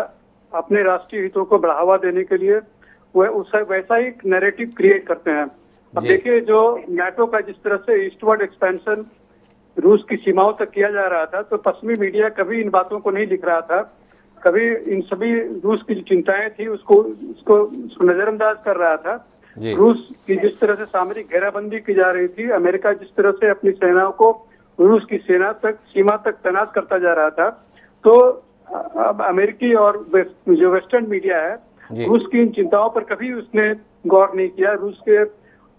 अपने राष्ट्रीय हितों को बढ़ावा देने के लिए वह उससे वैसा ही नैरेटिव क्रिएट करते हैं। अब देखिए, जो नाटो का जिस तरह से ईस्टवर्ड एक्सपेंशन रूस की सीमाओं तक किया जा रहा था, तो पश्चिमी मीडिया कभी इन बातों को नहीं लिख रहा था, कभी इन सभी रूस की जो चिंताएं थी उसको नजरअंदाज कर रहा था। रूस की जिस तरह से सामरिक घेराबंदी की जा रही थी, अमेरिका जिस तरह से अपनी सेनाओं को रूस की सीमा तक तैनात करता जा रहा था, तो अब अमेरिकी और जो वेस्टर्न मीडिया है रूस की इन चिंताओं पर कभी उसने गौर नहीं किया। रूस के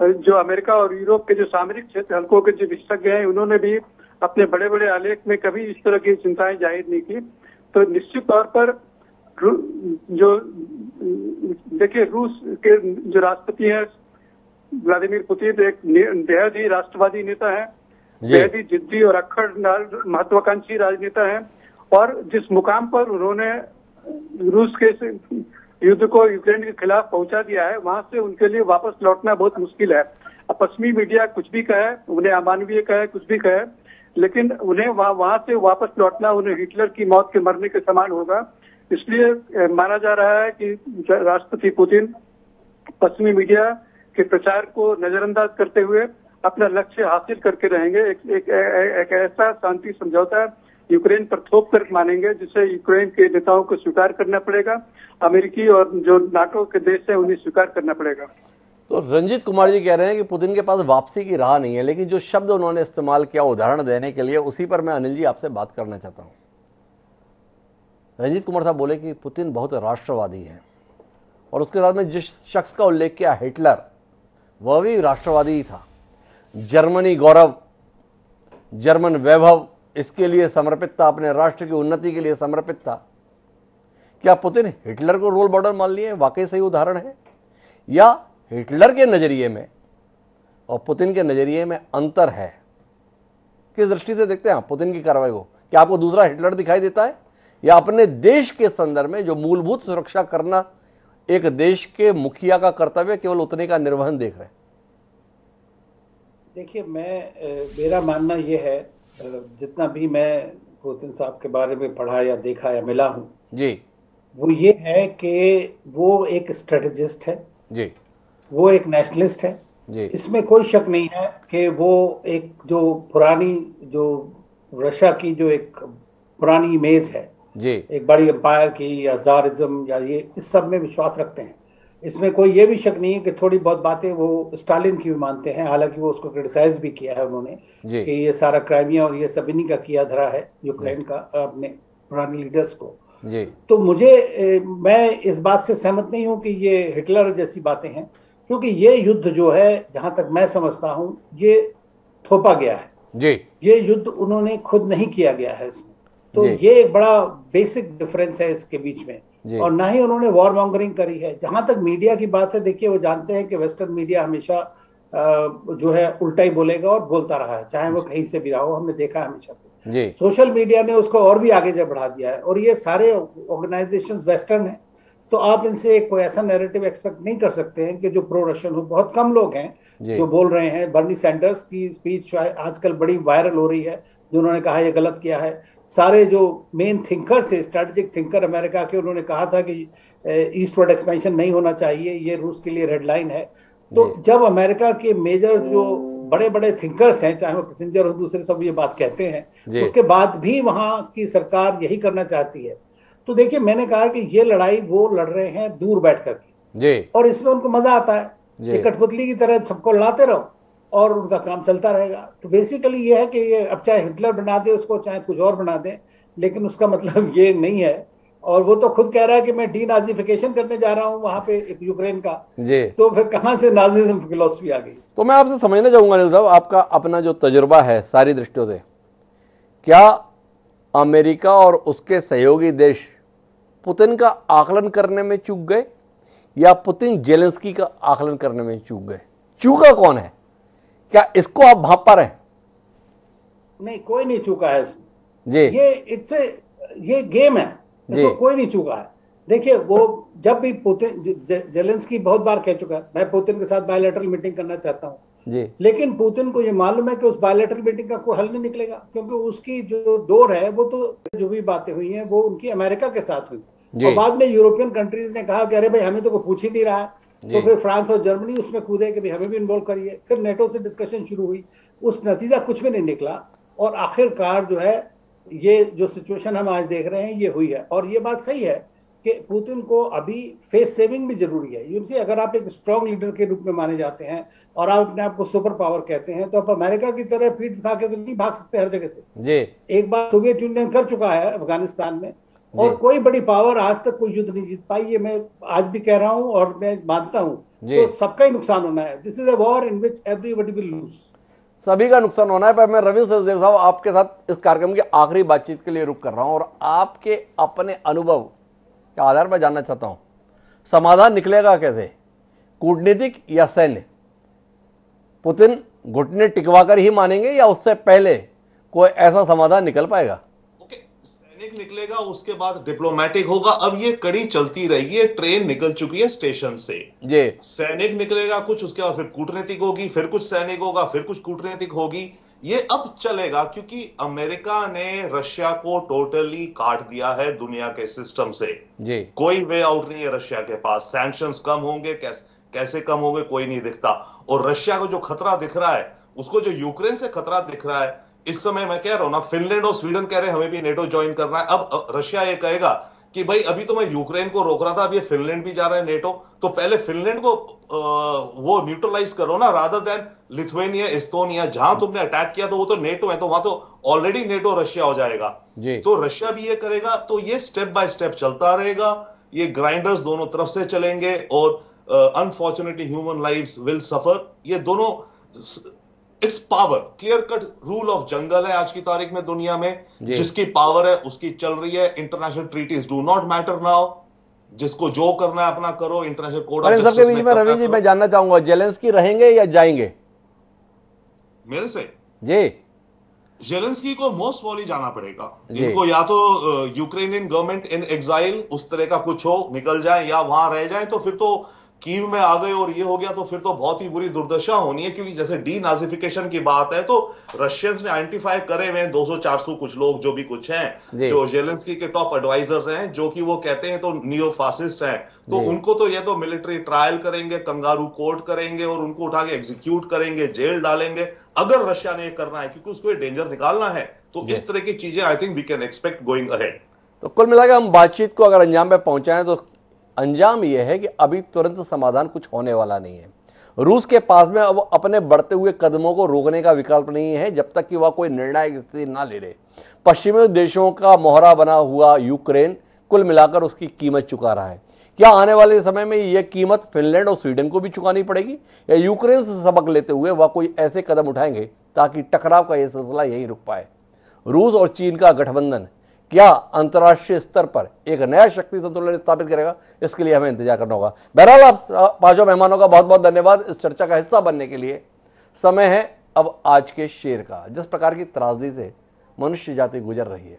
जो अमेरिका और यूरोप के जो सामरिक क्षेत्र हल्कों के जो विशेषज्ञ हैं उन्होंने भी अपने बड़े बड़े आलेख में कभी इस तरह की चिंताएं जाहिर नहीं की। तो निश्चित तौर पर जो देखिए, रूस के जो राष्ट्रपति हैं व्लादिमीर पुतिन एक बेहद ही राष्ट्रवादी नेता है, बेहद ही जिद्दी और अक्खड़ महत्वाकांक्षी राजनेता है और जिस मुकाम पर उन्होंने रूस के युद्ध को यूक्रेन के खिलाफ पहुंचा दिया है, वहां से उनके लिए वापस लौटना बहुत मुश्किल है। अब पश्चिमी मीडिया कुछ भी कहे, उन्हें अमानवीय कहे, कुछ भी कहे, लेकिन उन्हें वहां से वापस लौटना उन्हें हिटलर की मौत के मरने के समान होगा। इसलिए माना जा रहा है कि राष्ट्रपति पुतिन पश्चिमी मीडिया के प्रचार को नजरअंदाज करते हुए अपना लक्ष्य हासिल करके रहेंगे। एक ऐसा शांति समझौता यूक्रेन पर थोप कर मानेंगे जिसे यूक्रेन के नेताओं को स्वीकार करना पड़ेगा, अमेरिकी और जो नाटो के देश है उन्हें स्वीकार करना पड़ेगा। तो रंजीत कुमार जी कह रहे हैं कि पुतिन के पास वापसी की राह नहीं है, लेकिन जो शब्द उन्होंने इस्तेमाल किया उदाहरण देने के लिए, उसी पर मैं अनिल जी आपसे बात करना चाहता हूं। रंजीत कुमार साहब बोले कि पुतिन बहुत राष्ट्रवादी है और उसके साथ में जिस शख्स का उल्लेख किया हिटलर, वह भी राष्ट्रवादी ही था। जर्मनी गौरव, जर्मन वैभव, इसके लिए समर्पित था, अपने राष्ट्र की उन्नति के लिए समर्पित था। क्या पुतिन हिटलर को रोल मॉडल मान लिए वाकई सही उदाहरण है, या हिटलर के नजरिए में और पुतिन के नजरिए में अंतर है? किस दृष्टि से देखते हैं आप पुतिन की कार्रवाई को? क्या आपको दूसरा हिटलर दिखाई देता है, या अपने देश के संदर्भ में जो मूलभूत सुरक्षा करना एक देश के मुखिया का कर्तव्य, केवल उतने का निर्वहन देख रहे हैं? देखिए, मेरा मानना यह है, जितना भी मैं पुतिन साहब के बारे में पढ़ा या देखा या मिला हूं जी, वो ये है कि वो एक स्ट्रेटेजिस्ट है जी, वो एक नेशनलिस्ट है जी। इसमें कोई शक नहीं है कि वो एक जो पुरानी जो रशिया की जो एक पुरानी इमेज है जी, एक बड़ी एम्पायर की या ज़ारिज्म या ये इस सब में विश्वास रखते हैं। इसमें कोई ये भी शक नहीं है कि थोड़ी बहुत बातें वो स्टालिन की भी मानते हैं, हालांकि वो उसको क्रिटिसाइज भी किया है उन्होंने कि ये सारा क्राइमिया और ये सब इन्हीं का किया धरा है यूक्रेन का अपने पुराने लीडर्स को जी। तो मैं इस बात से सहमत नहीं हूं कि ये हिटलर जैसी बातें हैं, क्योंकि ये युद्ध जो है जहां तक मैं समझता हूं ये थोपा गया है जी। ये युद्ध उन्होंने खुद नहीं किया गया है इसमें, तो ये एक बड़ा बेसिक डिफरेंस है इसके बीच में। और ना ही उन्होंने वॉर मॉन्गरिंग करी है। जहां तक मीडिया की बात है, देखिए वो जानते हैं कि वेस्टर्न मीडिया हमेशा जो है उल्टा ही बोलेगा और बोलता रहा है, चाहे वो कहीं से भी रहा हो, हमने देखा है हमेशा से। सोशल मीडिया ने उसको और भी आगे बढ़ा दिया है और ये सारे ऑर्गेनाइजेशंस वेस्टर्न है तो आप इनसे कोई ऐसा नैरेटिव एक्सपेक्ट नहीं कर सकते हैं कि जो प्रो रशियन हो। बहुत कम लोग हैं जो बोल रहे हैं। बर्नी सैंडर्स की स्पीच आजकल बड़ी वायरल हो रही है, जिन्होंने कहा ये गलत किया है। सारे जो मेन थिंकर्स है, स्ट्रेटेजिक थिंकर अमेरिका के, उन्होंने कहा था कि ईस्टवर्ड एक्सपेंशन नहीं होना चाहिए, ये रूस के लिए रेड लाइन है। तो जब अमेरिका के मेजर जो बड़े बड़े थिंकर्स हैं, चाहे वो किसिंजर हो दूसरे, सब ये बात कहते हैं, उसके बाद भी वहां की सरकार यही करना चाहती है। तो देखिए, मैंने कहा कि ये लड़ाई वो लड़ रहे हैं दूर बैठ करके, और इसमें उनको मजा आता है कि कठपुतली की तरह सबको लाते रहो और उनका काम चलता रहेगा। तो बेसिकली ये है कि ये अब चाहे हिटलर बना दे उसको, चाहे कुछ और बना दे, लेकिन उसका मतलब ये नहीं है। और वो तो खुद कह रहा है कि मैं डीनाजिफिकेशन करने जा रहा हूं वहां पे यूक्रेन का, तो फिर कहां से नाजिज्म फिलॉसफी आ गई? तो मैं आपसे समझना चाहूंगा अनिल साहब, आपका अपना जो तजुर्बा है सारी दृष्टियों से, क्या अमेरिका और उसके सहयोगी देश पुतिन का आकलन करने में चूक गए, या पुतिन जेलेंस्की का आकलन करने में चूक गए? चूका कौन है? क्या इसको आप भाप पा रहे हैं? नहीं, कोई नहीं चूका है इसमें जी। ये गेम है, तो कोई नहीं चूका है। देखिए, वो जब भी पुतिन, जेलेंस्की बहुत बार कह चुका है मैं पुतिन के साथ बायलैटरल मीटिंग करना चाहता हूं, लेकिन पुतिन को ये मालूम है कि उस बायलैटरल मीटिंग का कोई हल नहीं निकलेगा, क्योंकि उसकी जो डोर है वो तो, जो भी बातें हुई हैं वो उनकी अमेरिका के साथ हुई, और बाद में यूरोपियन कंट्रीज ने कहा कि अरे भाई हमें तो कोई पूछ ही नहीं रहा है, तो फिर फ्रांस और जर्मनी उसमें कूदे कि भाई हमें भी इन्वॉल्व करिए। फिर नेटो से डिस्कशन शुरू हुई, उस नतीजा कुछ भी नहीं निकला, और आखिरकार जो है ये जो सिचुएशन हम आज देख रहे हैं ये हुई है। और ये बात सही है कि पुतिन को अभी फेस सेविंग भी जरूरी है। यूँ अगर आप एक स्ट्रॉन्ग लीडर के रूप में माने जाते हैं और आप अपने आप को सुपर पावर कहते हैं, तो आप अमेरिका की तरह पीठ दिखा के तो नहीं भाग सकते हर जगह से। एक बार सोवियत यूनियन कर चुका है अफगानिस्तान में, और कोई बड़ी पावर आज तक कोई युद्ध नहीं जीत पाई। ये मैं आज भी कह रहा हूं और मैं मानता हूं, तो सबका ही नुकसान होना है। This is a war in which everybody will lose. सभी का नुकसान होना है। पर मैं रविंद्र सचदेव साहब आपके साथ इस कार्यक्रम की आखिरी बातचीत के लिए रुक कर रहा हूं, और आपके अपने अनुभव के आधार पर जानना चाहता हूं, समाधान निकलेगा कैसे, कूटनीतिक या सैन्य? पुतिन घुटने टिकवाकर ही मानेंगे, या उससे पहले कोई ऐसा समाधान निकल पाएगा? सैनिक निकलेगा, उसके बाद डिप्लोमेटिक होगा। अब ये कड़ी चलती रही है, ट्रेन निकल चुकी है स्टेशन से। सैनिक निकलेगा कुछ, उसके बाद फिर कूटनीतिक होगी, फिर कुछ सैनिक होगा, फिर कुछ कूटनीतिक होगी। ये अब चलेगा, क्योंकि अमेरिका ने रशिया को टोटली काट दिया है दुनिया के सिस्टम से। कोई वे आउट नहीं है रशिया के पास। सैंक्शंस कम होंगे, कैसे कम होंगे कोई नहीं दिखता। और रशिया को जो खतरा दिख रहा है, उसको जो यूक्रेन से खतरा दिख रहा है, इस समय मैं कह रहा हूं ना, फिनलैंड और स्वीडन कह रहे हैं हमें भी नेटो ज्वाइन करना है। अब रशिया ये कहेगा कि भाई अभी तो मैं यूक्रेन को रोक रहा था, अब ये फिनलैंड भी जा रहा है नेटो, तो पहले फिनलैंड को वो न्यूट्रलाइज करो ना, रादर देन लिथुआनिया, एस्टोनिया। जहां तुमने अटैक किया तो वो तो नेटो है, तो वहां तो ऑलरेडी नेटो रशिया हो जाएगा। तो रशिया भी ये करेगा। तो ये स्टेप बाय स्टेप चलता रहेगा। ये ग्राइंडर्स दोनों तरफ से चलेंगे, और unfortunately human lives will suffer. ये दोनों, it's power, clear cut rule of jungle है आज की तारीख में दुनिया में। जिसकी पावर है उसकी चल रही है। International treaties do not matter now. जिसको जो करना है अपना करो। इंटरनेशनल कोड ऑफ जस्टिस में रवि जी मैं जानना चाहूंगा, जेलेंस्की रहेंगे या जाएंगे? मेरे से जी, जेलेंस्की को मोस्ट वॉली जाना पड़ेगा। इनको या तो यूक्रेनियन गवर्नमेंट इन एग्जाइल उस तरह का कुछ हो, निकल जाए, या वहां रह जाए। तो फिर तो कीव में आ गए और ये हो गया, तो फिर तो बहुत ही बुरी दुर्दशा होनी है। क्योंकि जैसे डीनाजिफिकेशन की बात है, तो रशियंस ने आइडेंटिफाई करे हुए 200-400 कुछ लोग, जो भी कुछ हैं, जो जेलेंस्की के टॉप एडवाइजर्स हैं, जो कि वो कहते हैं तो नियो फासिस्ट हैं। तो उनको तो ये तो मिलिट्री ट्रायल करेंगे, कंगारू कोर्ट करेंगे, और उनको उठा के एग्जीक्यूट करेंगे, जेल डालेंगे, अगर रशिया ने ये करना है, क्योंकि उसको ये डेंजर निकालना है। तो इस तरह की चीजें I think we can expect going ahead. तो कुल मिलाकर हम बातचीत को अगर अंजाम पे पहुंचाएं, तो अंजाम यह है कि अभी तुरंत समाधान कुछ होने वाला नहीं है। रूस के पास में अब अपने बढ़ते हुए कदमों को रोकने का विकल्प नहीं है, जब तक कि वह कोई निर्णायक स्थिति ना ले ले। पश्चिमी देशों का मोहरा बना हुआ यूक्रेन कुल मिलाकर उसकी कीमत चुका रहा है। क्या आने वाले समय में यह कीमत फिनलैंड और स्वीडन को भी चुकानी पड़ेगी, या यूक्रेन से सबक लेते हुए वह कोई ऐसे कदम उठाएंगे ताकि टकराव का यह सिलसिला यहीं रुक पाए? रूस और चीन का गठबंधन क्या अंतर्राष्ट्रीय स्तर पर एक नया शक्ति संतुलन स्थापित करेगा, इसके लिए हमें इंतजार करना होगा। बहरहाल आप पांचों मेहमानों का बहुत बहुत धन्यवाद इस चर्चा का हिस्सा बनने के लिए। समय है अब आज के शेर का। जिस प्रकार की त्रासदी से मनुष्य जाति गुजर रही है,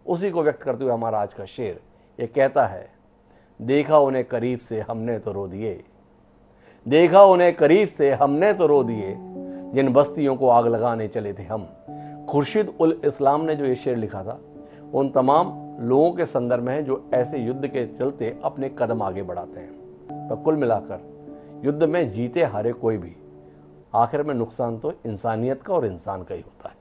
उसी को व्यक्त करते हुए हमारा आज का शेर ये कहता है, देखा उन्हें करीब से हमने तो रो दिए, देखा उन्हें करीब से हमने तो रो दिए, जिन बस्तियों को आग लगाने चले थे हम। खुर्शीद उल इस्लाम ने जो ये शेर लिखा था उन तमाम लोगों के संदर्भ में है जो ऐसे युद्ध के चलते अपने कदम आगे बढ़ाते हैं। तो कुल मिलाकर युद्ध में जीते हारे कोई भी, आखिर में नुकसान तो इंसानियत का और इंसान का ही होता है।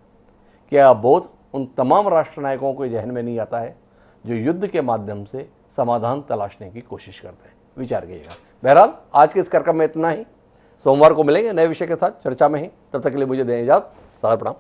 क्या बोध उन तमाम राष्ट्रनायकों को जहन में नहीं आता है जो युद्ध के माध्यम से समाधान तलाशने की कोशिश करते हैं? विचार करिएगा। बहरहाल आज के इस कार्यक्रम में इतना ही। सोमवार को मिलेंगे नए विषय के साथ चर्चा में ही। तब तक के लिए मुझे दें इजाजत। सादर प्रणाम।